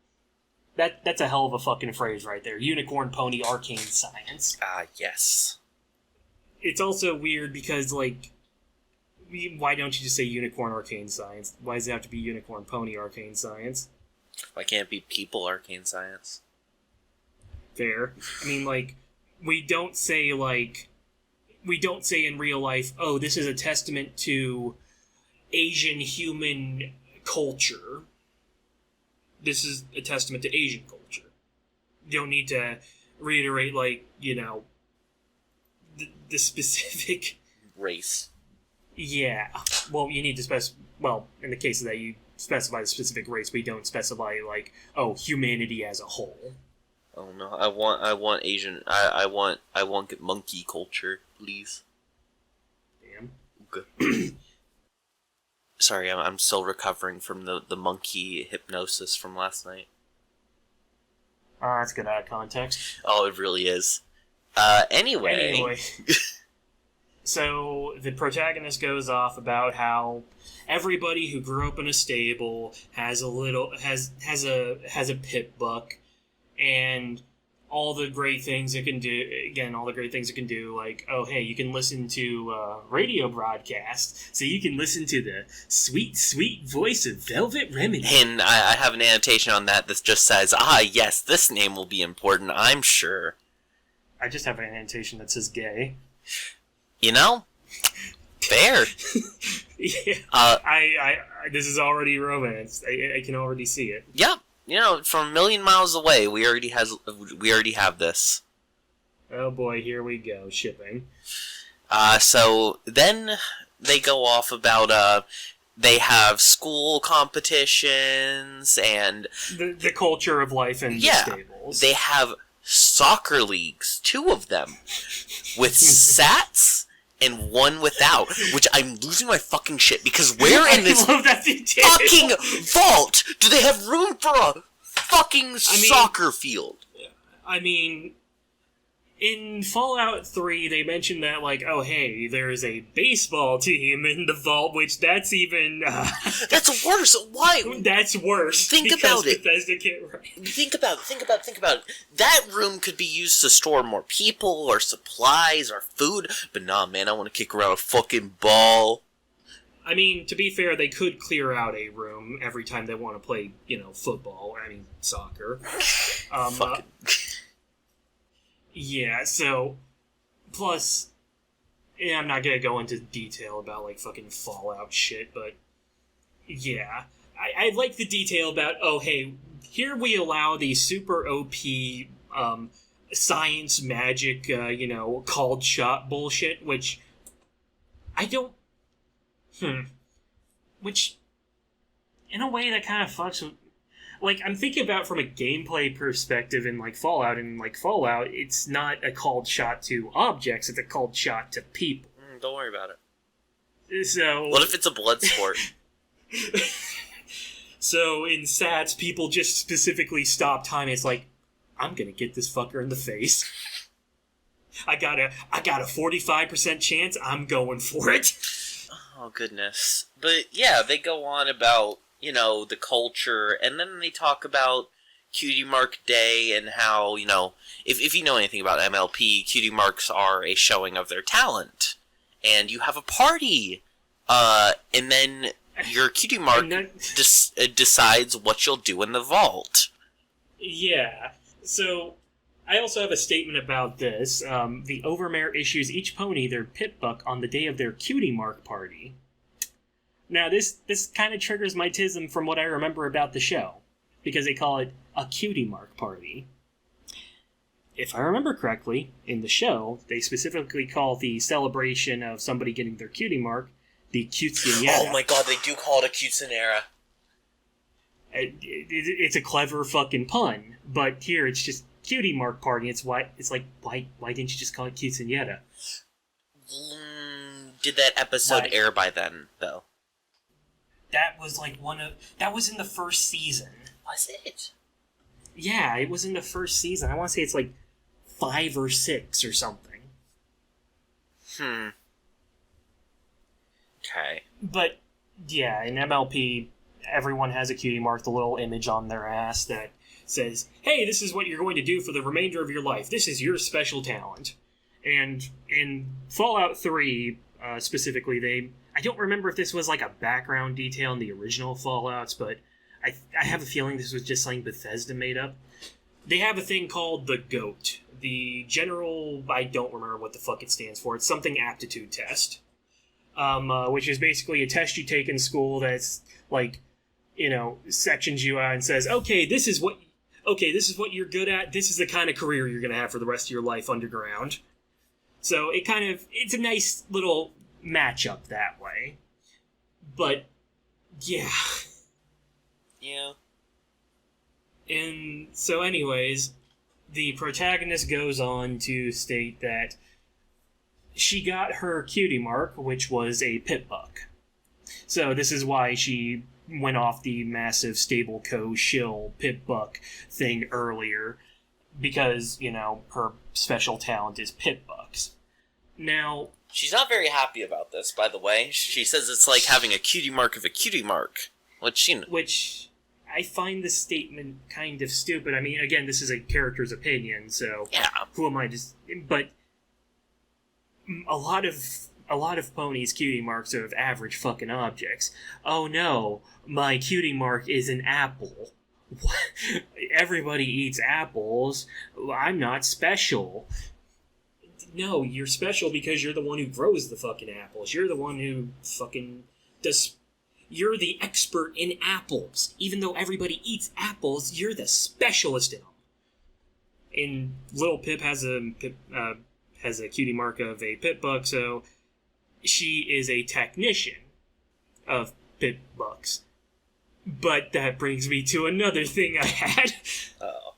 Speaker 1: That's a hell of a fucking phrase right there. Unicorn pony arcane science.
Speaker 2: Yes.
Speaker 1: It's also weird because, why don't you just say unicorn arcane science? Why does it have to be unicorn pony arcane science?
Speaker 2: Why can't it be people arcane science?
Speaker 1: Fair. I mean, we don't say in real life, oh, this is a testament to Asian human culture. This is a testament to Asian culture. You don't need to reiterate, the specific...
Speaker 2: race.
Speaker 1: Yeah. Well, you need to in the case of that, you specify the specific race, but you don't specify, humanity as a whole.
Speaker 2: Oh, no. I want Asian... I want monkey culture, please.
Speaker 1: Damn.
Speaker 2: Okay. Sorry, I'm still recovering from the monkey hypnosis from last night.
Speaker 1: That's good out of context.
Speaker 2: Oh, it really is. Anyway.
Speaker 1: So, the protagonist goes off about how everybody who grew up in a stable has a pip buck, and all the great things it can do. Again, all the great things it can do. Like, oh, hey, you can listen to radio broadcast, so you can listen to the sweet, sweet voice of Velvet Remedy.
Speaker 2: And I have an annotation on that just says, yes, this name will be important, I'm sure.
Speaker 1: I just have an annotation that says gay.
Speaker 2: You know? Fair.
Speaker 1: Yeah. This is already romance. I can already see it.
Speaker 2: Yep. You know, from a million miles away, we already have this.
Speaker 1: Oh boy, here we go, shipping.
Speaker 2: So then they go off about they have school competitions and
Speaker 1: the culture of life in the stables.
Speaker 2: They have soccer leagues, 2 of them, with sats and 1 without, which I'm losing my fucking shit, because where in this fucking vault do they have room for a fucking soccer field?
Speaker 1: I mean, in Fallout 3, they mentioned that, like, oh, hey, there's a baseball team in the vault, which that's even...
Speaker 2: That's worse. Why?
Speaker 1: That's worse.
Speaker 2: Think about it.
Speaker 1: Bethesda can't write.
Speaker 2: Think about it. That room could be used to store more people, or supplies, or food, but nah, man, I want to kick around a fucking ball.
Speaker 1: I mean, to be fair, they could clear out a room every time they want to play, football, soccer. Yeah, so, plus, I'm not gonna go into detail about, like, fucking Fallout shit, but, yeah. I like the detail about, oh, hey, here we allow the super OP, science, magic, called shot bullshit, which I don't... Which, in a way, that kind of fucks with... Like, I'm thinking about from a gameplay perspective in, like, Fallout, and, like, Fallout, it's not a called shot to objects, it's a called shot to people.
Speaker 2: Don't worry about it.
Speaker 1: So...
Speaker 2: What if it's a blood sport?
Speaker 1: So, in SATs, people just specifically stop time, it's like, I'm gonna get this fucker in the face. I got a 45% chance, I'm going for it.
Speaker 2: Oh, goodness. But, yeah, they go on about... the culture, and then they talk about Cutie Mark Day and how, if you know anything about MLP, Cutie Marks are a showing of their talent. And you have a party! And then your Cutie Mark decides what you'll do in the vault.
Speaker 1: Yeah. So, I also have a statement about this. The Overmare issues each pony their pit buck on the day of their Cutie Mark party. Now, this kind of triggers my tism from what I remember about the show, because they call it a Cutie Mark party. If I remember correctly, in the show, they specifically call the celebration of somebody getting their Cutie Mark the Quinceañera.
Speaker 2: Oh my god, they do call it a Quinceañera.
Speaker 1: It's a clever fucking pun, but here it's just Cutie Mark party. It's why didn't you just call it Quinceañera?
Speaker 2: Did that episode air by then, though?
Speaker 1: That was that was in the first season.
Speaker 2: Was it?
Speaker 1: Yeah, it was in the first season. I want to say it's like 5 or 6 or something.
Speaker 2: Okay.
Speaker 1: But, yeah, in MLP, everyone has a Cutie Mark, the little image on their ass that says, hey, this is what you're going to do for the remainder of your life. This is your special talent. And in Fallout 3, specifically, I don't remember if this was like a background detail in the original Fallouts, but I have a feeling this was just something Bethesda made up. They have a thing called the GOAT. The General... I don't remember what the fuck it stands for. It's something aptitude test. Which is basically a test you take in school that's, like, sections you out and says, okay, this is what you're good at. This is the kind of career you're going to have for the rest of your life underground. So it's a nice little matchup that way. But, yeah.
Speaker 2: Yeah.
Speaker 1: And so anyways, the protagonist goes on to state that she got her Cutie Mark, which was a pit buck. So this is why she went off the massive Stable Co. shill pit buck thing earlier, because, her special talent is pit bucks. Now...
Speaker 2: She's not very happy about this, by the way. She says it's like having a Cutie Mark of a Cutie Mark. Which,
Speaker 1: I find this statement kind of stupid. I mean, again, this is a character's opinion, so
Speaker 2: Yeah.
Speaker 1: who am I to... But a lot of ponies' cutie marks are of average fucking objects. Oh no, my cutie mark is an apple. What? Everybody eats apples. I'm not special. No, you're special because you're the one who grows the fucking apples. You're the one who fucking does... You're the expert in apples. Even though everybody eats apples, you're the specialist in them. And Little Pip has a cutie mark of a pip bug, so she is a technician of pip bugs. But that brings me to another thing I had.
Speaker 2: Oh.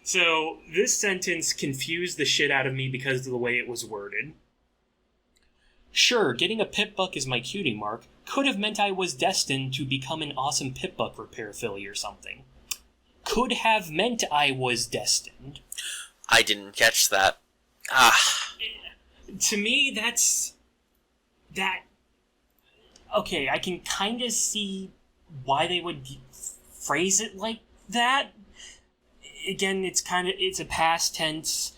Speaker 1: So this sentence confused the shit out of me because of the way it was worded. Sure, getting a pip-buck as my cutie mark could have meant I was destined to become an awesome pip-buck repair filly or something. Could have meant I was destined.
Speaker 2: I didn't catch that. Ah.
Speaker 1: To me, that's... That... Okay, I can kind of see why they would phrase it like that. Again, it's a past tense.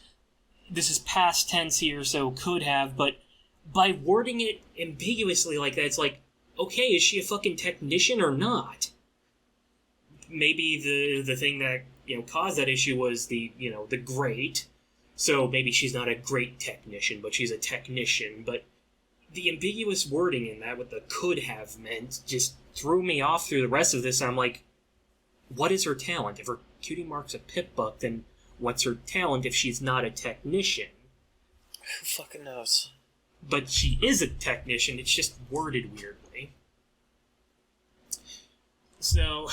Speaker 1: This is past tense here, so could have, but by wording it ambiguously like that, it's like, okay, is she a fucking technician or not? Maybe the thing that, caused that issue was the great, so maybe she's not a great technician, but she's a technician, but the ambiguous wording in that, what the could have meant, just threw me off through the rest of this, and I'm like, what is her talent? If her cutie mark's a pip-buck, then what's her talent if she's not a technician?
Speaker 2: Who fucking knows?
Speaker 1: But she is a technician, it's just worded weirdly. So,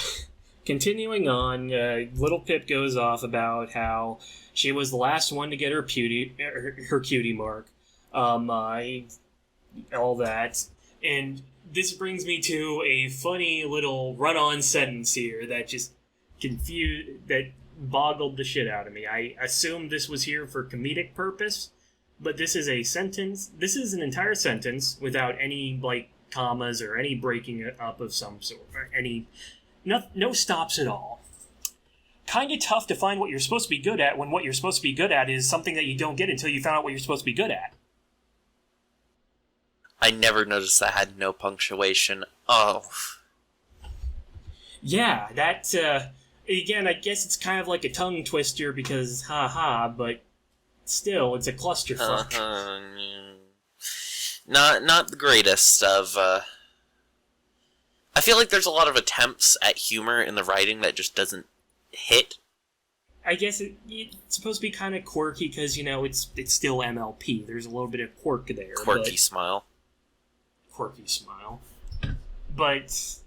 Speaker 1: continuing on, Little Pip goes off about how she was the last one to get her cutie mark, all that, and this brings me to a funny little run-on sentence here that just that boggled the shit out of me. I assumed this was here for comedic purpose, but this is a sentence. This is an entire sentence without any, commas or any breaking it up of some sort. Or no stops at all. Kinda tough to find what you're supposed to be good at when what you're supposed to be good at is something that you don't get until you found out what you're supposed to be good at.
Speaker 2: I never noticed that had no punctuation. Oh.
Speaker 1: Yeah, that, again, I guess it's kind of like a tongue twister because but still, it's a clusterfuck.
Speaker 2: Not the greatest of, I feel like there's a lot of attempts at humor in the writing that just doesn't hit.
Speaker 1: I guess it's supposed to be kind of quirky because, it's still MLP. There's a little bit of quirk there.
Speaker 2: Quirky smile.
Speaker 1: But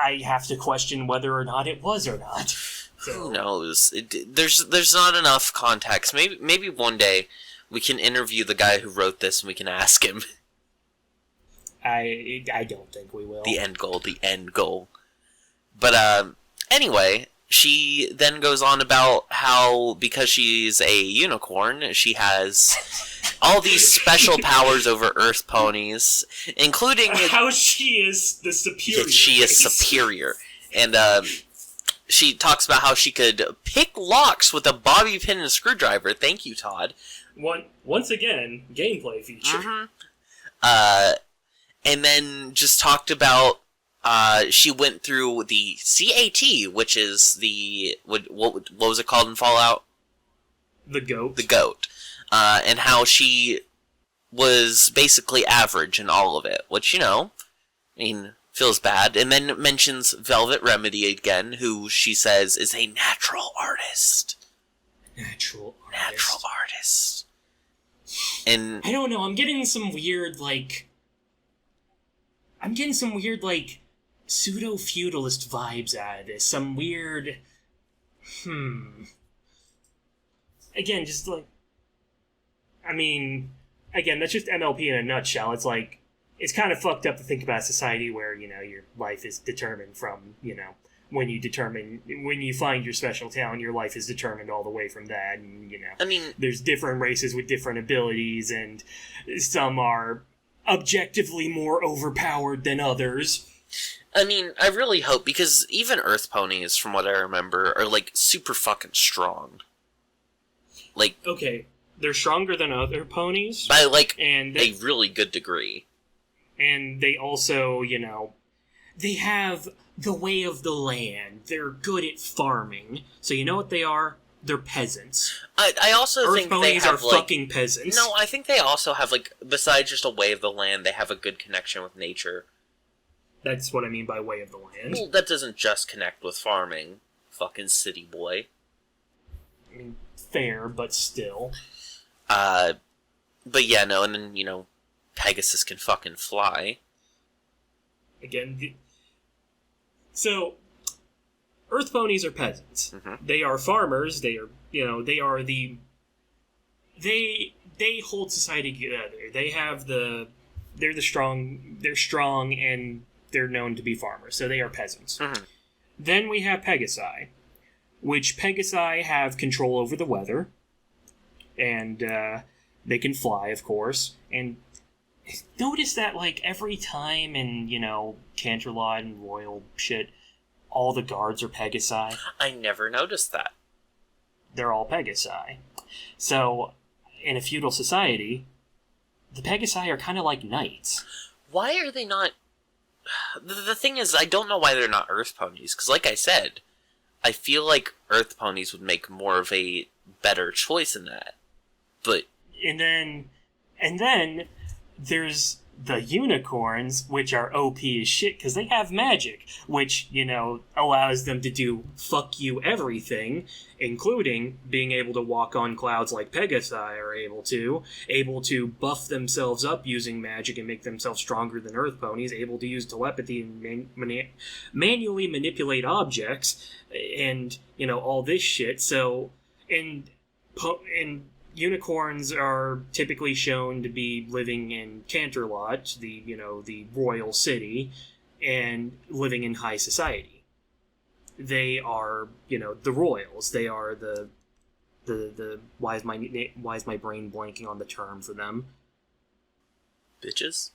Speaker 1: I have to question whether or not it was or not. So.
Speaker 2: Who knows? There's not enough context. Maybe one day we can interview the guy who wrote this and we can ask him.
Speaker 1: I don't think we will.
Speaker 2: The end goal. But anyway, she then goes on about how because she's a unicorn, she has all these special powers over Earth ponies, including
Speaker 1: how she is the superior.
Speaker 2: She is superior, and she talks about how she could pick locks with a bobby pin and a screwdriver. Thank you, Todd.
Speaker 1: Once again, gameplay feature.
Speaker 2: Mm-hmm. And then just talked about she went through the CAT, which is the what was it called in Fallout?
Speaker 1: The goat.
Speaker 2: The goat. And how she was basically average in all of it, which, feels bad. And then mentions Velvet Remedy again, who she says is a natural artist.
Speaker 1: Natural
Speaker 2: artist. And
Speaker 1: I don't know, I'm getting some weird, pseudo-feudalist vibes out of this. Some weird... Again, just again, that's just MLP in a nutshell. It's it's kind of fucked up to think about a society where, your life is determined from, when you find your special talent, your life is determined all the way from that, and, there's different races with different abilities, and some are objectively more overpowered than others.
Speaker 2: I mean, I really hope, because even Earth ponies, from what I remember, are, like, super fucking strong. Like...
Speaker 1: Okay, they're stronger than other ponies.
Speaker 2: By, like,
Speaker 1: and
Speaker 2: a really good degree.
Speaker 1: And they also, you know, they have the way of the land. They're good at farming. So you know what they are? They're peasants.
Speaker 2: I also
Speaker 1: Earth
Speaker 2: think they
Speaker 1: ponies
Speaker 2: have,
Speaker 1: are
Speaker 2: like...
Speaker 1: fucking peasants.
Speaker 2: No, I think they also have, like, besides just a way of the land, they have a good connection with nature.
Speaker 1: That's what I mean by way of the land.
Speaker 2: Well, that doesn't just connect with farming. Fucking city boy.
Speaker 1: I mean, fair, but still.
Speaker 2: But yeah, no, and then, you know, Pegasus can fucking fly.
Speaker 1: Again, so... Earth ponies are peasants.
Speaker 2: Mm-hmm.
Speaker 1: They are farmers. They are, you know, they are the... They hold society together. They have the... They're strong, and they're known to be farmers, so they are peasants.
Speaker 2: Mm-hmm.
Speaker 1: Then we have Pegasi, which Pegasi have control over the weather, and they can fly, of course. And notice that, like, every time in, you know, Canterlot and Royal shit, all the guards are Pegasi.
Speaker 2: I never noticed that.
Speaker 1: They're all Pegasi. So, in a feudal society, the Pegasi are kind of like knights.
Speaker 2: Why are they not... The thing is, I don't know why they're not Earth ponies, because like I said, I feel like Earth ponies would make more of a better choice in that. But... And
Speaker 1: then there's the unicorns, which are OP as shit, because they have magic, which, you know, allows them to do fuck you everything, including being able to walk on clouds like Pegasi are able to buff themselves up using magic and make themselves stronger than Earth ponies, able to use telepathy and manually manipulate objects, and, you know, all this shit. So, and unicorns are typically shown to be living in Canterlot, the royal city, and living in high society. They are, you know, the royals. They are the why is my brain blanking on the term for them?
Speaker 2: Bitches?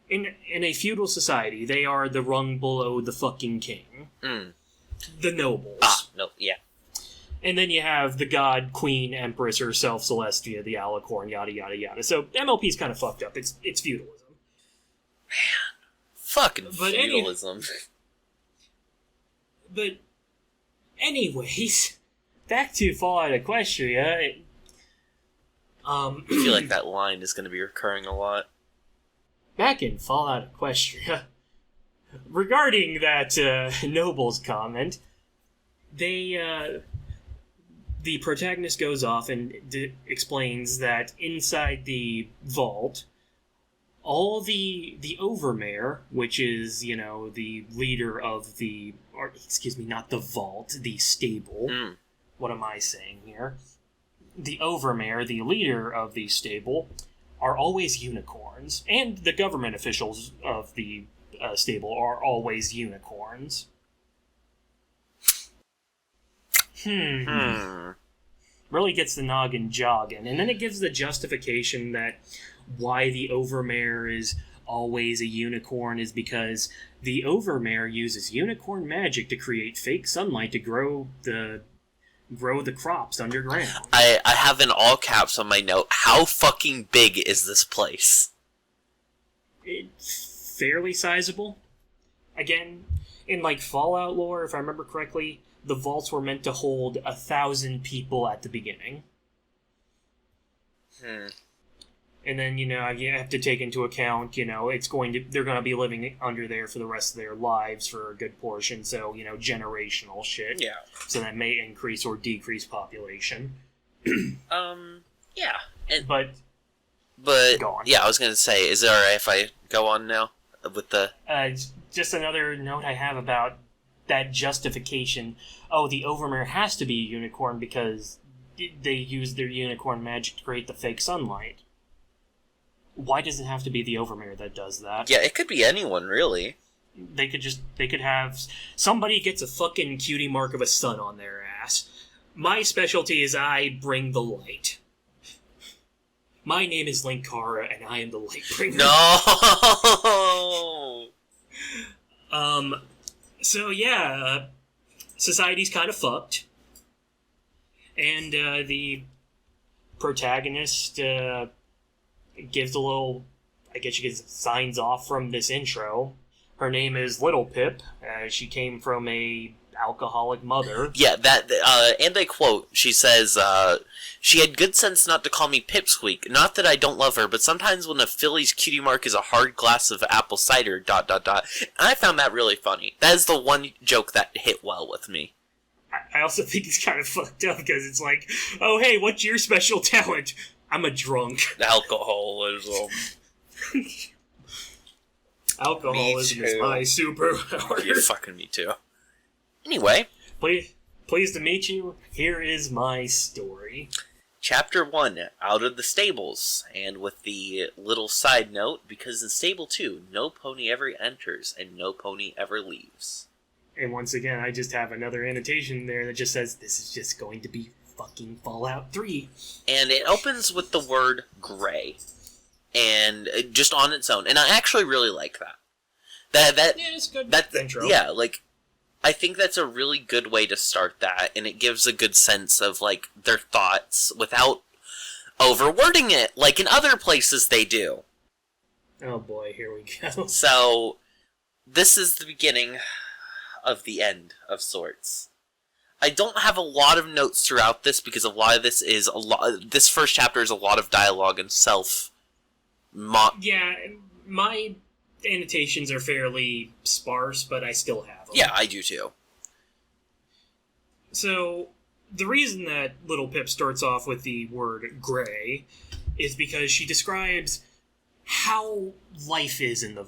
Speaker 1: In a feudal society, they are the rung below the fucking king. The nobles.
Speaker 2: No, yeah.
Speaker 1: And then you have the god, queen, empress herself, Celestia, the alicorn, yada, yada, yada. So MLP's kind of fucked up. It's feudalism.
Speaker 2: Man. Fucking feudalism.
Speaker 1: But anyways, back to Fallout Equestria.
Speaker 2: I feel like that line is going to be recurring a lot.
Speaker 1: Back in Fallout Equestria, regarding that Noble's comment, the protagonist goes off and explains that inside the vault, all the Overmare, which is, you know, the leader of not the vault, the stable. What am I saying here? The Overmare, the leader of the stable, are always unicorns, and the government officials of the stable are always unicorns. Really gets the noggin jogging. And then it gives the justification that why the Overmare is always a unicorn is because the Overmare uses unicorn magic to create fake sunlight to grow the crops underground.
Speaker 2: I have in all caps on my note, how fucking big is this place?
Speaker 1: It's fairly sizable. Again, in like Fallout lore, if I remember correctly, the vaults were meant to hold 1,000 people at the beginning. And then, you know, you have to take into account, you know, they're going to be living under there for the rest of their lives for a good portion, so, you know, generational shit.
Speaker 2: Yeah.
Speaker 1: So that may increase or decrease population.
Speaker 2: Yeah.
Speaker 1: But go on.
Speaker 2: Yeah, I was going to say, is it alright if I go on now with the...
Speaker 1: just another note I have about that justification. Oh, the Overmare has to be a unicorn because they use their unicorn magic to create the fake sunlight. Why does it have to be the Overmare that does that?
Speaker 2: Yeah, it could be anyone, really.
Speaker 1: They could have... Somebody gets a fucking cutie mark of a sun on their ass. My specialty is I bring the light. My name is Linkara, and I am the Lightbringer.
Speaker 2: No!
Speaker 1: So yeah, society's kind of fucked. And, the protagonist, gives a little, I guess you could signs off from this intro. Her name is Little Pip. She came from a alcoholic mother.
Speaker 2: Yeah, that, and I quote, she says, she had good sense not to call me Pipsqueak. Not that I don't love her, but sometimes when a filly's cutie mark is a hard glass of apple cider, ... And I found that really funny. That is the one joke that hit well with me.
Speaker 1: I also think it's kind of fucked up, because it's like, oh hey, what's your special talent? I'm a drunk.
Speaker 2: Alcoholism.
Speaker 1: Alcoholism is my superpower.
Speaker 2: You're fucking me too. Anyway.
Speaker 1: Pleased to meet you. Here is my story.
Speaker 2: Chapter 1, Out of the Stables. And with the little side note, because in Stable 2, no pony ever enters and no pony ever leaves.
Speaker 1: And once again, I just have another annotation there that just says, this is just going to be fucking Fallout 3.
Speaker 2: And it opens with the word gray. And just on its own. And I actually really like that. That
Speaker 1: yeah, it's a good intro.
Speaker 2: Yeah, like, I think that's a really good way to start that. And it gives a good sense of, like, their thoughts without overwording it, like in other places they do.
Speaker 1: Oh boy, here we go.
Speaker 2: So, this is the beginning of the end of sorts. I don't have a lot of notes throughout this because a lot of this is this first chapter is a lot of dialogue and
Speaker 1: yeah, my annotations are fairly sparse, but I still have them.
Speaker 2: Yeah, I do too.
Speaker 1: So, the reason that Little Pip starts off with the word gray is because she describes how life is in the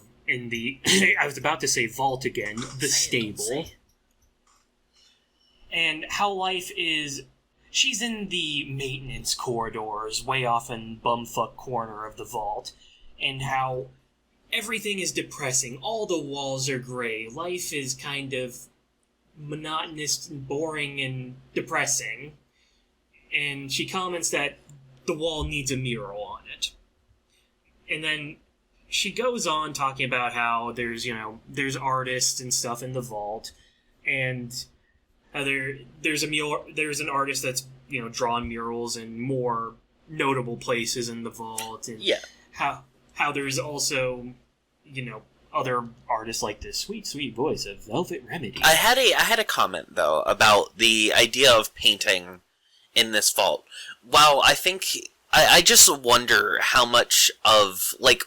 Speaker 1: I was about to say vault again, the stable. And how life is... She's in the maintenance corridors, way off in bumfuck corner of the vault, and how everything is depressing. All the walls are gray. Life is kind of monotonous and boring and depressing. And she comments that the wall needs a mural on it. And then she goes on talking about how there's artists and stuff in the vault, and there's an artist that's, drawn murals in more notable places in the vault, and
Speaker 2: yeah,
Speaker 1: how there's also, other artists like this sweet voice of Velvet Remedy.
Speaker 2: I had a comment though about the idea of painting in this vault. Wow, I think I just wonder how much of, like,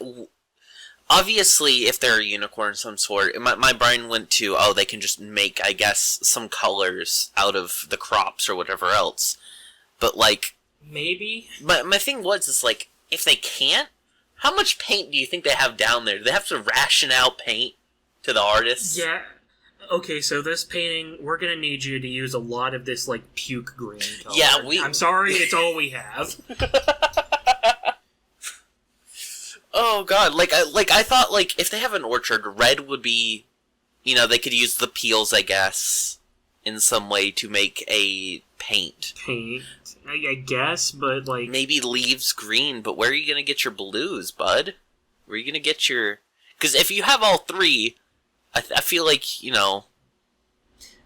Speaker 2: obviously, if they're a unicorn of some sort, my brain went to, they can just make, I guess, some colors out of the crops or whatever else. But, like...
Speaker 1: Maybe?
Speaker 2: My thing is, like, if they can't, how much paint do you think they have down there? Do they have to ration out paint to the artists?
Speaker 1: Yeah. Okay, so this painting, we're gonna need you to use a lot of this, like, puke green color.
Speaker 2: Yeah,
Speaker 1: I'm sorry, it's all we have.
Speaker 2: Oh god, I thought, like, if they have an orchard, red would be, they could use the peels, I guess, in some way to make a paint.
Speaker 1: Paint, I guess, but, like...
Speaker 2: Maybe leaves green, but where are you gonna get your blues, bud? Where are you gonna get your... Because if you have all three, I feel like,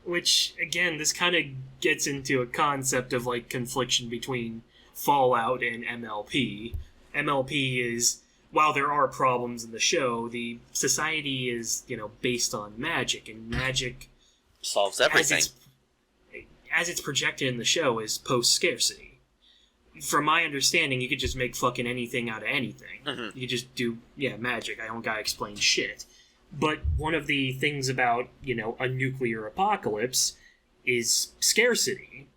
Speaker 1: Which, again, this kind of gets into a concept of, like, confliction between Fallout and MLP. MLP is... While there are problems in the show, the society is, based on magic, and magic
Speaker 2: solves everything.
Speaker 1: As it's projected in the show, is post-scarcity. From my understanding, you could just make fucking anything out of anything.
Speaker 2: Mm-hmm.
Speaker 1: You could just do, magic. I don't gotta explain shit. But one of the things about, a nuclear apocalypse is scarcity.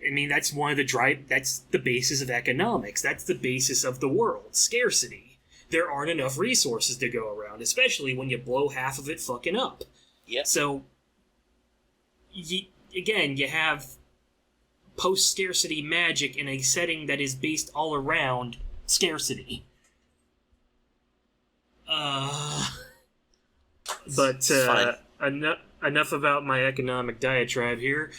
Speaker 1: I mean, that's the basis of economics. That's the basis of the world. Scarcity. There aren't enough resources to go around, especially when you blow half of it fucking up.
Speaker 2: Yeah.
Speaker 1: So, you have post-scarcity magic in a setting that is based all around scarcity. But, enough about my economic diatribe here.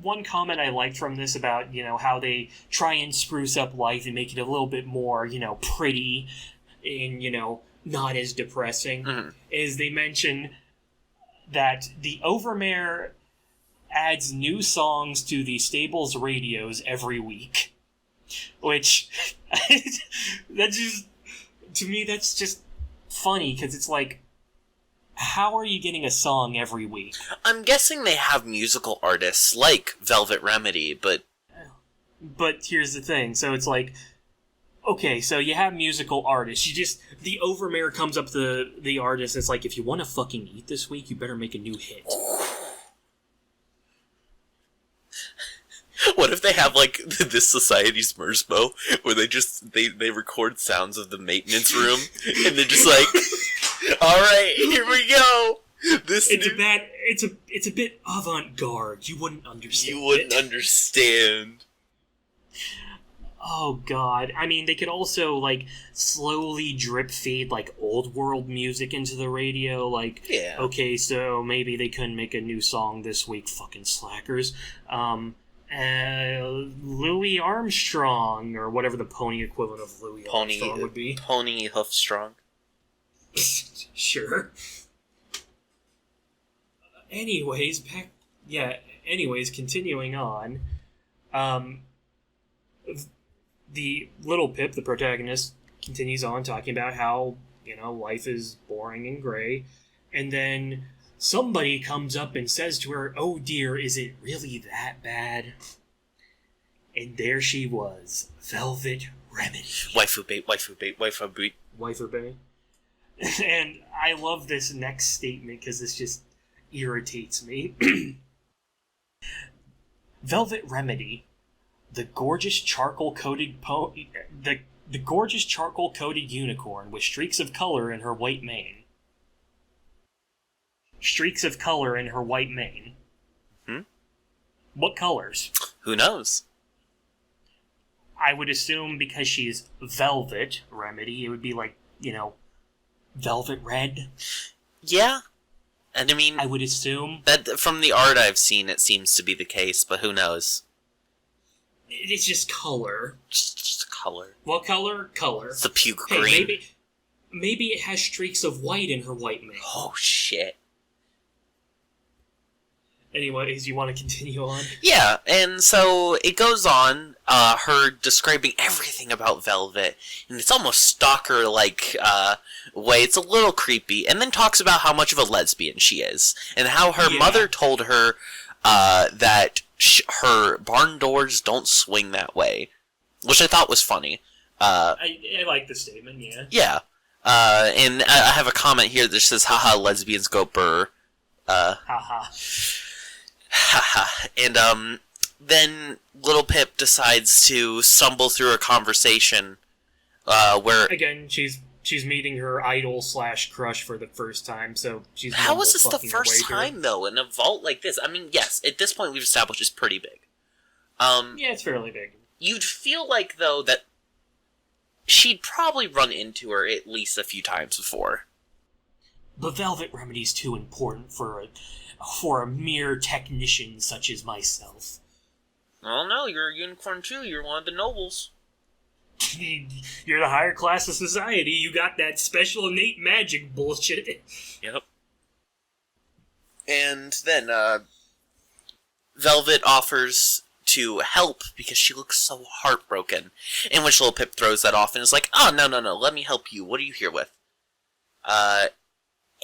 Speaker 1: one comment I liked from this about, how they try and spruce up life and make it a little bit more, pretty and, not as depressing, is they mention that the Overmare adds new songs to the stable's radios every week. Which, to me, that's just funny, because it's like, how are you getting a song every week?
Speaker 2: I'm guessing they have musical artists like Velvet Remedy, but
Speaker 1: here's the thing. So it's like, okay, so you have musical artists. The Overmare comes up to the artist. It's like, if you want to fucking eat this week, you better make a new hit.
Speaker 2: What if they have, like, this Society's Mersbo, where they record sounds of the maintenance room, and they're just like, alright, here we go!
Speaker 1: It's a bit avant-garde. You wouldn't
Speaker 2: understand.
Speaker 1: Oh, God. I mean, they could also, like, slowly drip feed, like, old world music into the radio. Like,
Speaker 2: yeah.
Speaker 1: Okay, so maybe they couldn't make a new song this week, fucking slackers. Louis Armstrong, or whatever the pony equivalent of Louis Armstrong would be.
Speaker 2: Pony Hoofstrong.
Speaker 1: Sure. Anyways, continuing on. The little Pip, the protagonist, continues on talking about how, life is boring and gray. And then somebody comes up and says to her, "Oh dear, is it really that bad?" And there she was, Velvet Remedy.
Speaker 2: Waifu bait, waifu bait, waifu bait.
Speaker 1: Waifu bait. And I love this next statement because this just irritates me. Velvet Remedy, the gorgeous charcoal-coated the gorgeous charcoal-coated unicorn with streaks of color in her white mane. Streaks of color in her white mane. What colors?
Speaker 2: Who knows?
Speaker 1: I would assume because she's Velvet Remedy, it would be like, velvet red.
Speaker 2: Yeah. And I mean,
Speaker 1: I would assume
Speaker 2: that from the art I've seen, it seems to be the case, but who knows?
Speaker 1: It's just color.
Speaker 2: Just color.
Speaker 1: What color? Color.
Speaker 2: It's the puke green.
Speaker 1: Maybe it has streaks of white in her white mane.
Speaker 2: Oh shit.
Speaker 1: Anyways, you want to continue on?
Speaker 2: Yeah, and so it goes on, her describing everything about Velvet, and it's almost stalker-like way. It's a little creepy, and then talks about how much of a lesbian she is, and how her mother told her that her barn doors don't swing that way, which I thought was funny.
Speaker 1: I like the statement, yeah.
Speaker 2: Yeah, and I have a comment here that says, "Haha, lesbians go burr."
Speaker 1: Haha.
Speaker 2: And then Little Pip decides to stumble through a conversation where
Speaker 1: again she's meeting her idol / crush for the first time. So she's
Speaker 2: how is this the first time though in a vault like this? I mean, yes, at this point we've established it's pretty big.
Speaker 1: Yeah, it's fairly big.
Speaker 2: You'd feel like though that she'd probably run into her at least a few times before.
Speaker 1: But Velvet Remedy's too important for a mere technician such as myself.
Speaker 2: Oh no, you're a unicorn too. You're one of the nobles.
Speaker 1: You're the higher class of society. You got that special innate magic bullshit.
Speaker 2: Yep. And then, Velvet offers to help because she looks so heartbroken. In which Little Pip throws that off and is like, "Oh, no, let me help you. What are you here with?"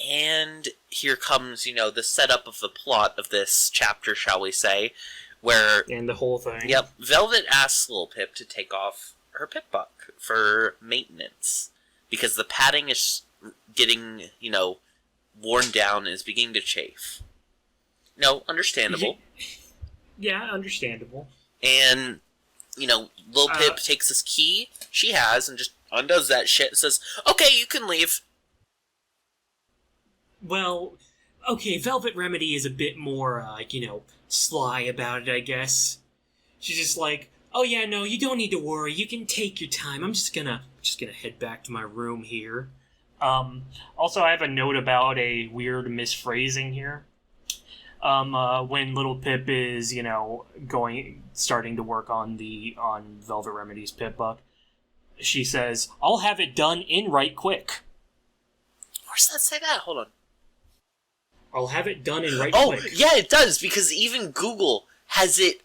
Speaker 2: And here comes, the setup of the plot of this chapter, shall we say, where...
Speaker 1: And the whole thing.
Speaker 2: Yep. Velvet asks Little Pip to take off her Pip-Buck for maintenance, because the padding is getting, worn down and is beginning to chafe. No, understandable.
Speaker 1: Yeah, understandable.
Speaker 2: And, Little Pip takes this key she has and just undoes that shit and says, "Okay, you can leave."
Speaker 1: Well, okay, Velvet Remedy is a bit more, sly about it, I guess. She's just like, "Oh yeah, no, you don't need to worry. You can take your time. I'm just gonna head back to my room here." Also, I have a note about a weird misphrasing here. when Little Pip is, starting to work on Velvet Remedy's Pip Buck, she says, "I'll have it done in right quick."
Speaker 2: Where does that say that? Hold on.
Speaker 1: I'll have it done in right quick.
Speaker 2: Oh, yeah, it does, because even Google has it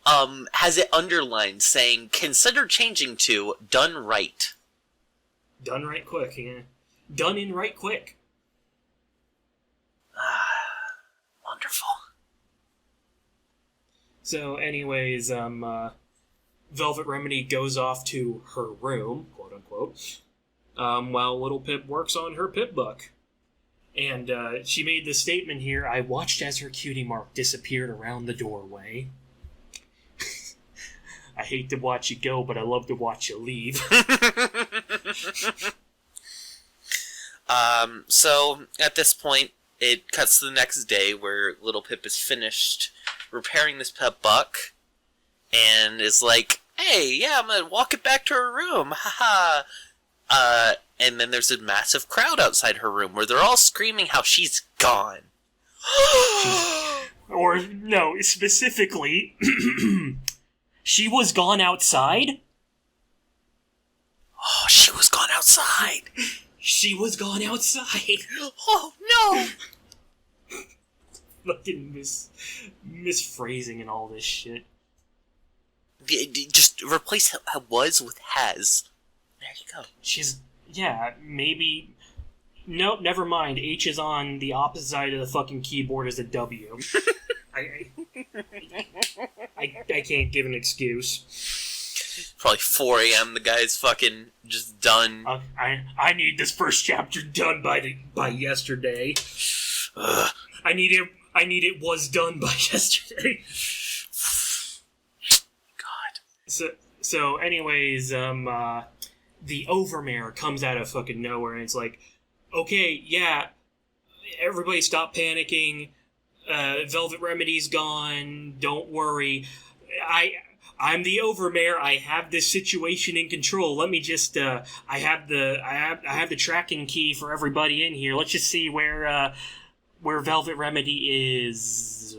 Speaker 2: underlined saying, consider changing to done right.
Speaker 1: Done right quick, yeah. Done in right quick.
Speaker 2: Wonderful.
Speaker 1: So, anyways, Velvet Remedy goes off to her room, quote unquote, while Little Pip works on her Pip Buck. And she made this statement here: "I watched as her cutie mark disappeared around the doorway. I hate to watch you go, but I love to watch you leave."
Speaker 2: So, at this point, it cuts to the next day where Little Pip is finished repairing this Pip Buck and is like, "Hey, yeah, I'm gonna walk it back to her room, haha." And then there's a massive crowd outside her room where they're all screaming how she's gone.
Speaker 1: Or, no, specifically, she was gone outside?
Speaker 2: Oh, she was gone outside.
Speaker 1: She was gone outside.
Speaker 2: Oh, no.
Speaker 1: Fucking misphrasing and all this shit.
Speaker 2: Just replace was with has. There you go.
Speaker 1: Maybe... Nope, never mind. H is on the opposite side of the fucking keyboard as a W. I can't give an excuse.
Speaker 2: Probably 4 a.m. The guy's fucking just done.
Speaker 1: I need this first chapter done by yesterday.
Speaker 2: Ugh.
Speaker 1: I need it was done by yesterday.
Speaker 2: God.
Speaker 1: So anyways, the Overmare comes out of fucking nowhere and it's like, okay, yeah, everybody stop panicking. Velvet Remedy's gone. Don't worry. I'm the Overmare. I have this situation in control. Let me just I have the tracking key for everybody in here. Let's just see where Velvet Remedy is.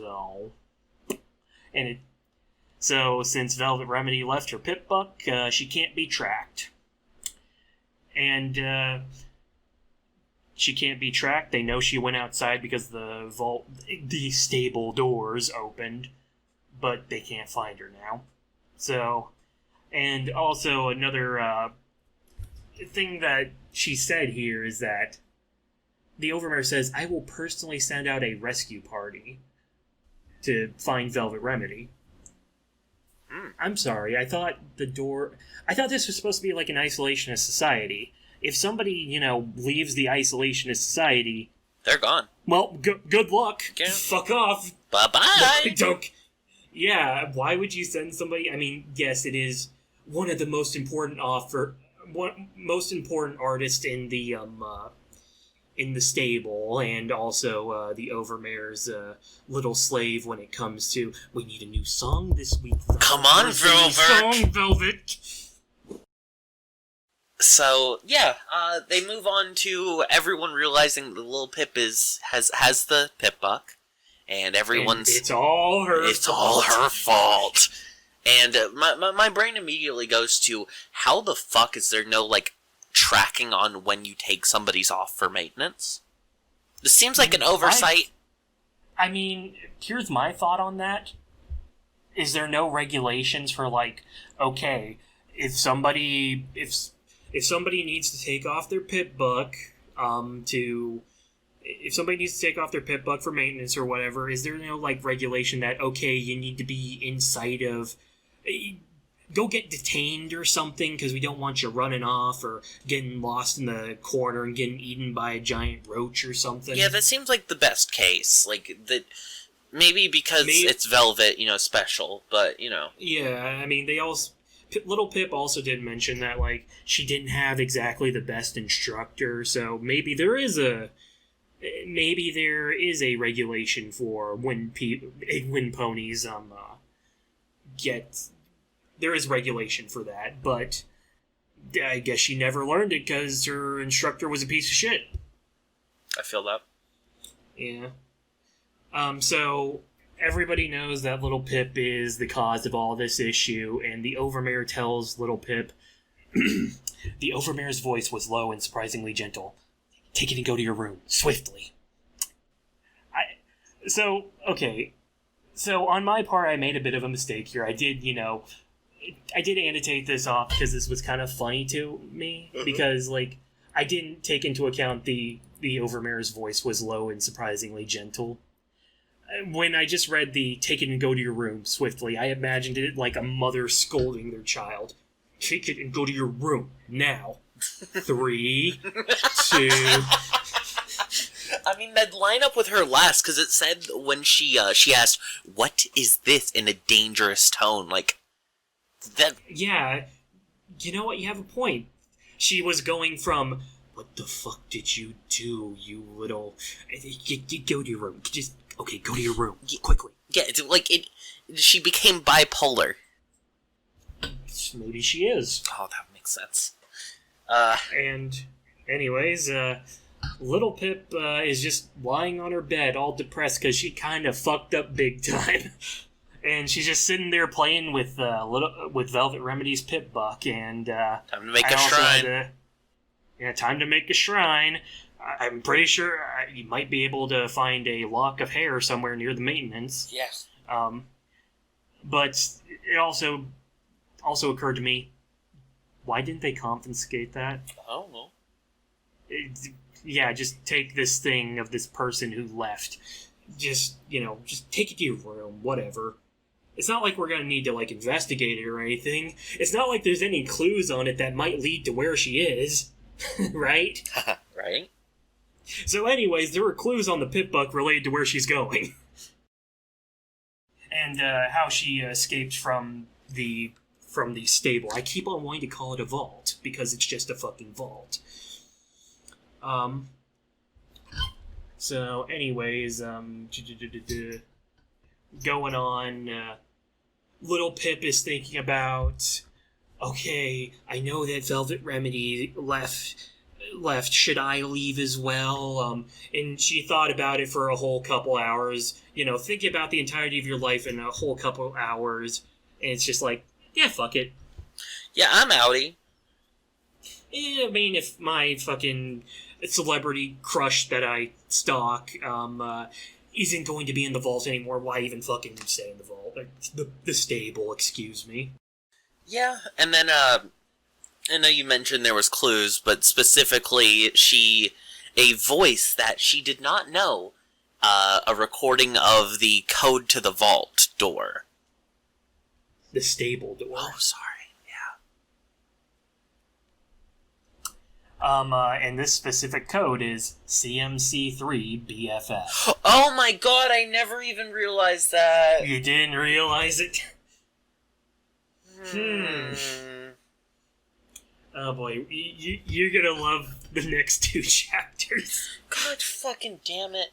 Speaker 1: So since Velvet Remedy left her Pip Buck, she can't be tracked. And she can't be tracked. They know she went outside because the stable doors opened, but they can't find her now. So, and also another thing that she said here is that the Overmare says, "I will personally send out a rescue party to find Velvet Remedy." I'm sorry, I thought this was supposed to be like an isolationist society. If somebody, leaves the isolationist society...
Speaker 2: They're gone.
Speaker 1: Well, good luck.
Speaker 2: Yeah.
Speaker 1: Fuck off.
Speaker 2: Bye-bye.
Speaker 1: Yeah, why would you send somebody... I mean, yes, it is one of the most important artists in the stable, and also the Overmare's little slave when it comes to, we need a new song this week.
Speaker 2: Come on, Velvet!
Speaker 1: Song, Velvet!
Speaker 2: So, yeah, they move on to everyone realizing that Lil Pip has the Pip Buck, and everyone's...
Speaker 1: And it's all her fault.
Speaker 2: And my brain immediately goes to, how the fuck is there no, tracking on when you take somebody's off for maintenance? This seems like an oversight.
Speaker 1: I mean, here's my thought on that. Is there no regulations for, okay, if somebody needs to take off their Pip Buck, if somebody needs to take off their Pip Buck for maintenance or whatever, is there no, regulation that, okay, you need to be inside of... Go get detained or something, because we don't want you running off or getting lost in the corner and getting eaten by a giant roach or something.
Speaker 2: Yeah, that seems like the best case. Maybe because it's Velvet, special, but,
Speaker 1: Yeah, I mean, Little Pip also did mention that, she didn't have exactly the best instructor, so maybe there is a regulation for when ponies get... There is regulation for that, but I guess she never learned it because her instructor was a piece of shit.
Speaker 2: I feel that.
Speaker 1: Yeah. So everybody knows that Little Pip is the cause of all this issue, and the Overmare tells Little Pip, the Overmare's voice was low and surprisingly gentle. Take it and go to your room, swiftly. Okay. So, on my part, I made a bit of a mistake here. I did annotate this off because this was kind of funny to me, because, like, I didn't take into account the Overmare's voice was low and surprisingly gentle. When I just read the take it and go to your room swiftly, I imagined it like a mother scolding their child. Take it and go to your room, now. 3, 2...
Speaker 2: I mean, that'd line up with her last, because it said when she asked, "What is this?" in a dangerous tone, like, that...
Speaker 1: Yeah, you know what, you have a point. She was going from, what the fuck did you do, you little... Go to your room. Okay, go to your room, quickly.
Speaker 2: Yeah, it's like, she became bipolar.
Speaker 1: Maybe she is.
Speaker 2: Oh, that makes sense.
Speaker 1: And, anyways, Little Pip is just lying on her bed, all depressed, because she kind of fucked up big time. And she's just sitting there playing with Velvet Remedy's Pip Buck, and
Speaker 2: time to make a shrine.
Speaker 1: Time to make a shrine. I'm pretty sure you might be able to find a lock of hair somewhere near the maintenance.
Speaker 2: Yes.
Speaker 1: But it also occurred to me, why didn't they confiscate that?
Speaker 2: I don't know.
Speaker 1: Just take this thing of this person who left. Just take it to your room, whatever. It's not like we're going to need to, like, investigate it or anything. It's not like there's any clues on it that might lead to where she is. Right?
Speaker 2: Right?
Speaker 1: So anyways, there were clues on the Pip Buck related to where she's going. And how she escaped from the stable. I keep on wanting to call it a vault, because it's just a fucking vault. So anyways, going on, Little Pip is thinking about, okay, I know that Velvet Remedy left, should I leave as well? And she thought about it for a whole couple hours, thinking about the entirety of your life in a whole couple hours, and it's just like, yeah, fuck it.
Speaker 2: Yeah, I'm outie.
Speaker 1: I mean, if my fucking celebrity crush that I stalk, isn't going to be in the vault anymore, why even fucking stay in the vault? Like, the stable, excuse me.
Speaker 2: Yeah, and then, I know you mentioned there was clues, but specifically, a voice that she did not know, a recording of the code to the vault door.
Speaker 1: The stable door.
Speaker 2: Oh, sorry.
Speaker 1: And this specific code is CMC3BFF.
Speaker 2: Oh my god, I never even realized that.
Speaker 1: You didn't realize it? Oh boy, you're gonna love the next 2 chapters.
Speaker 2: God fucking damn it.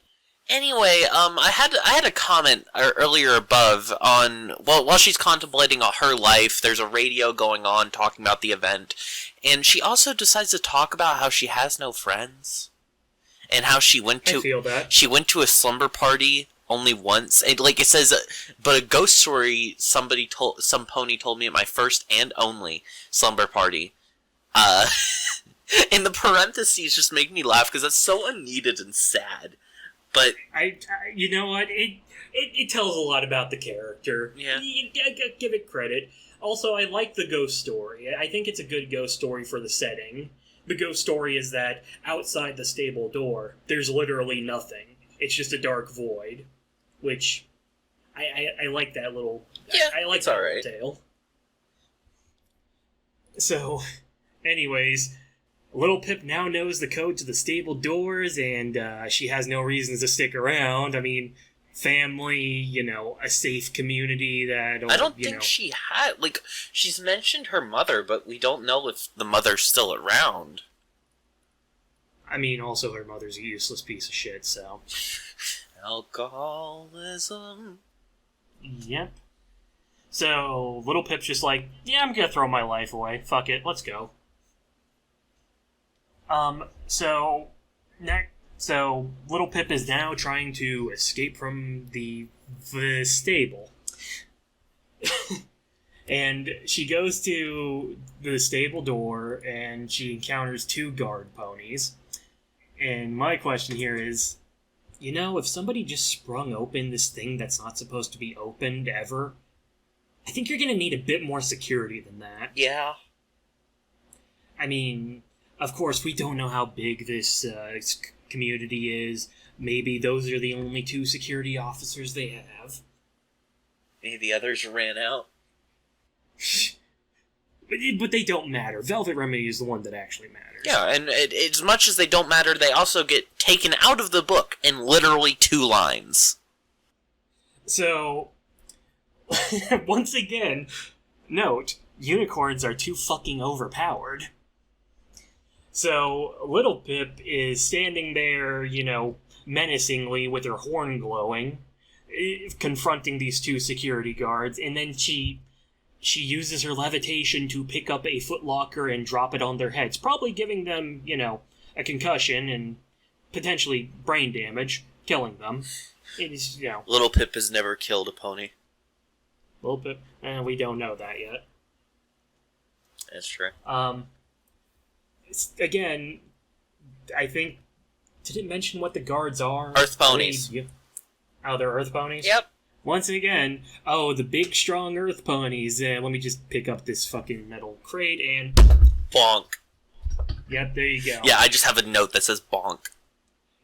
Speaker 2: Anyway, I had a comment earlier above on, while she's contemplating on her life, there's a radio going on talking about the event, and she also decides to talk about how she has no friends, and how she went to a slumber party only once, and like it says, but a ghost story some pony told me at my first and only slumber party. And the parentheses just make me laugh because that's so unneeded and sad. But
Speaker 1: I you know what? It tells a lot about the character.
Speaker 2: Yeah.
Speaker 1: Give it credit. Also, I like the ghost story. I think it's a good ghost story for the setting. The ghost story is that outside the stable door, there's literally nothing. It's just a dark void, which I like that little.
Speaker 2: Yeah,
Speaker 1: I like that little tale. So, anyways. Little Pip now knows the code to the stable doors, and she has no reasons to stick around. I mean, family, a safe community that...
Speaker 2: I don't think she had... Like, she's mentioned her mother, but we don't know if the mother's still around.
Speaker 1: I mean, also her mother's a useless piece of shit, so...
Speaker 2: Alcoholism.
Speaker 1: Yep. So, Little Pip's just like, yeah, I'm gonna throw my life away. Fuck it, let's go. So, So, Little Pip is now trying to escape from the stable. And she goes to the stable door, and she encounters 2 guard ponies. And my question here is, if somebody just sprung open this thing that's not supposed to be opened ever, I think you're going to need a bit more security than that.
Speaker 2: Yeah.
Speaker 1: I mean, of course, we don't know how big this community is. Maybe those are the only 2 security officers they have.
Speaker 2: Maybe the others ran out.
Speaker 1: But they don't matter. Velvet Remedy is the one that actually matters.
Speaker 2: Yeah, and as much as they don't matter, they also get taken out of the book in literally 2 lines.
Speaker 1: So, once again, note, unicorns are too fucking overpowered. So, Little Pip is standing there, menacingly with her horn glowing, confronting these 2 security guards, and then she uses her levitation to pick up a footlocker and drop it on their heads, probably giving them, a concussion and potentially brain damage, killing them. It is,
Speaker 2: Little Pip has never killed a pony.
Speaker 1: Little Pip? We don't know that yet.
Speaker 2: That's true.
Speaker 1: Again, I think... Did it mention what the guards are?
Speaker 2: Earth ponies.
Speaker 1: Oh, they're Earth ponies?
Speaker 2: Yep.
Speaker 1: Once again, the big, strong Earth ponies. Let me just pick up this fucking metal crate and...
Speaker 2: Bonk.
Speaker 1: Yep, there you go.
Speaker 2: Yeah, I just have a note that says bonk.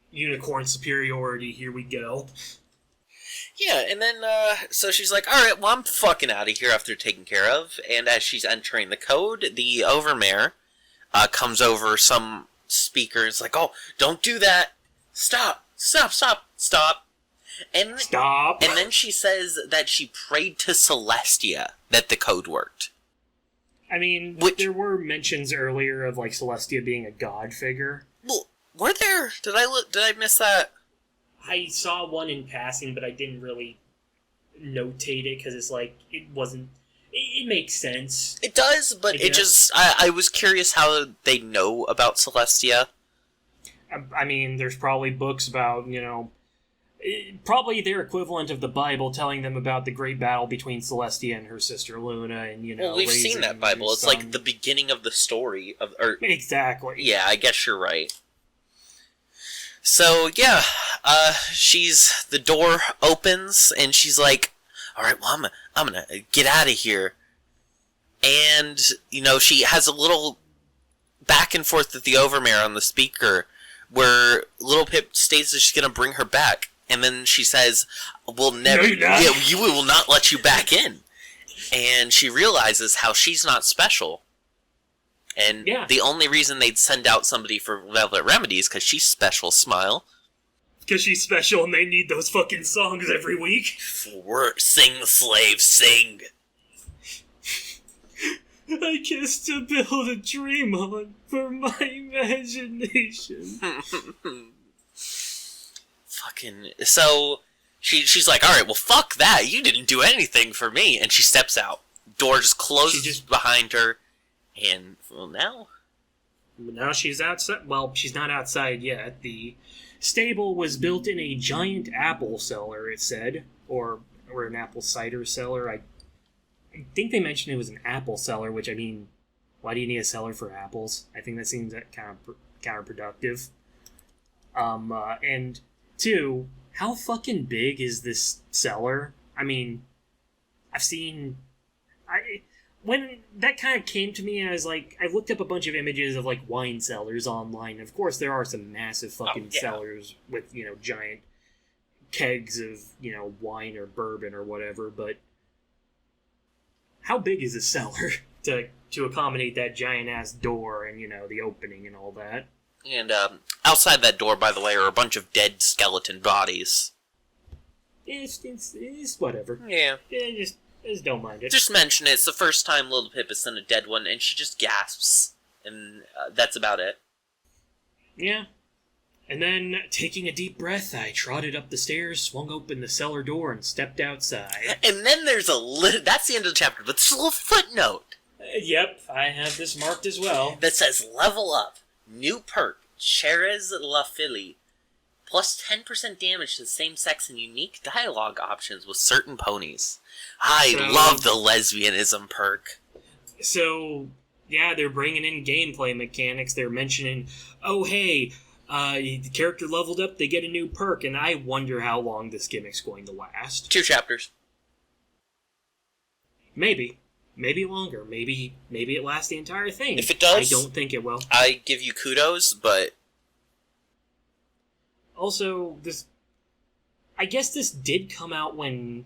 Speaker 1: Unicorn superiority, here we go.
Speaker 2: Yeah, and then, so she's like, alright, well, I'm fucking out of here after taken care of. And as she's entering the code, the Overmare comes over some speaker and is like, oh, don't do that. Stop. And
Speaker 1: Stop!
Speaker 2: And then she says that she prayed to Celestia that the code worked.
Speaker 1: I mean, there were mentions earlier of, Celestia being a god figure.
Speaker 2: Well, were there? Did I miss that?
Speaker 1: I saw one in passing, but I didn't really notate it, because it's it wasn't... It makes sense.
Speaker 2: It does, but it just... I was curious how they know about Celestia.
Speaker 1: I mean, there's probably books about, probably their equivalent of the Bible telling them about the great battle between Celestia and her sister Luna, and,
Speaker 2: Well, we've seen that Bible. It's like the beginning of the story.
Speaker 1: Exactly.
Speaker 2: Yeah, I guess you're right. So, yeah, the door opens, and she's like, alright, well, I'm gonna get out of here. And, she has a little back and forth with the Overmare on the speaker, where Little Pip states that she's gonna bring her back, and then she says, we'll never, we will not let you back in. And she realizes how she's not special. And the only reason they'd send out somebody for Velvet Remedy is because she's special, Smile.
Speaker 1: Because she's special and they need those fucking songs every week.
Speaker 2: Sing, slave, sing.
Speaker 1: I guess to build a dream on for my imagination.
Speaker 2: Fucking... So, she's like, alright, well, fuck that. You didn't do anything for me. And she steps out. Door just closes behind her. And, well, now
Speaker 1: she's outside. Well, she's not outside yet. The stable was built in a giant apple cellar, it said. Or an apple cider cellar. I think they mentioned it was an apple cellar, which, I mean, why do you need a cellar for apples? I think that seems kind of counterproductive. And 2, how fucking big is this cellar? I mean, I've seen... When that kind of came to me, I was like, I looked up a bunch of images of, wine cellars online. Of course, there are some massive fucking cellars with, giant kegs of, wine or bourbon or whatever, but how big is a cellar to accommodate that giant-ass door and, the opening and all that?
Speaker 2: And, outside that door, by the way, are a bunch of dead skeleton bodies.
Speaker 1: It's whatever.
Speaker 2: Yeah.
Speaker 1: Just don't mind it.
Speaker 2: Just mention it. It's the first time Little Pip has seen a dead one, and she just gasps. And that's about it.
Speaker 1: Yeah. And then, taking a deep breath, I trotted up the stairs, swung open the cellar door, and stepped outside.
Speaker 2: And then there's that's the end of the chapter, but there's a little footnote.
Speaker 1: Yep, I have this marked as well.
Speaker 2: That says, level up. New perk. Cherez La Philly. Plus 10% damage to the same sex and unique dialogue options with certain ponies. I love the lesbianism perk.
Speaker 1: So, yeah, they're bringing in gameplay mechanics. They're mentioning, oh, hey, the character leveled up, they get a new perk, and I wonder how long this gimmick's going to last.
Speaker 2: 2 chapters.
Speaker 1: Maybe. Maybe longer. Maybe it lasts the entire thing.
Speaker 2: If it does,
Speaker 1: I don't think it will.
Speaker 2: I give you kudos, but...
Speaker 1: Also, I guess this did come out when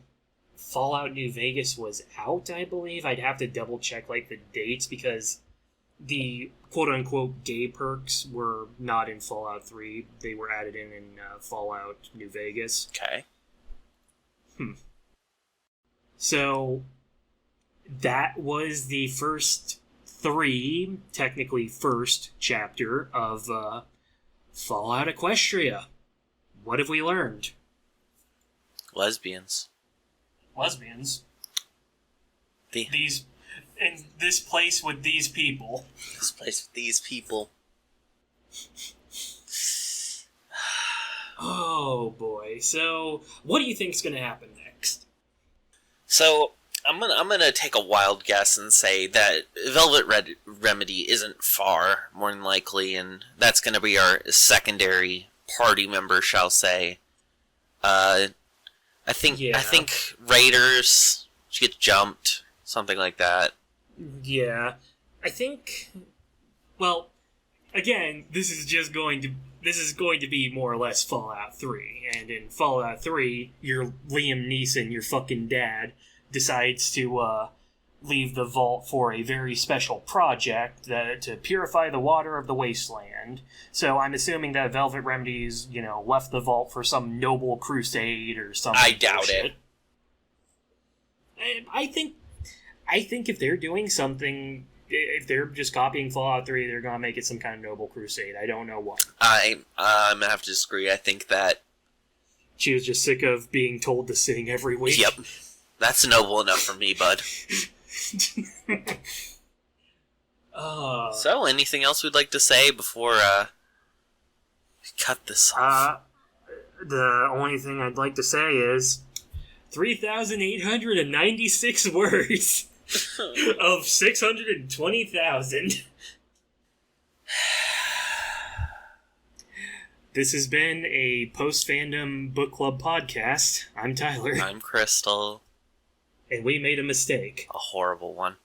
Speaker 1: Fallout New Vegas was out, I believe. I'd have to double check, the dates, because the quote-unquote gay perks were not in Fallout 3. They were added in Fallout New Vegas.
Speaker 2: Okay.
Speaker 1: So, that was the first chapter of Fallout Equestria. What have we learned?
Speaker 2: Lesbians.
Speaker 1: These... in this place with these people. Oh boy. So, what do you think's going to happen next?
Speaker 2: So, I'm gonna take a wild guess and say that Velvet Remedy isn't far, more than likely, and that's gonna be our secondary party member, shall say. I think Raiders get jumped, something like that.
Speaker 1: Yeah, I think. Well, again, this is going to be more or less Fallout 3, and in Fallout 3, your Liam Neeson, your fucking dad, decides to leave the vault for a very special project to purify the water of the wasteland. So I'm assuming that Velvet Remedy's, left the vault for some noble crusade or something.
Speaker 2: I doubt it.
Speaker 1: I think if they're doing something, if they're just copying Fallout 3, they're gonna make it some kind of noble crusade. I don't know what.
Speaker 2: I'm gonna have to disagree. I think that
Speaker 1: she was just sick of being told to sing every week.
Speaker 2: Yep. That's noble enough for me, bud. So, anything else we'd like to say before cut this off?
Speaker 1: The only thing I'd like to say is 3,896 words of 620,000. This has been a Post-Fandom Book Club podcast. I'm Tyler.
Speaker 2: I'm Crystal.
Speaker 1: And we made a mistake.
Speaker 2: A horrible one.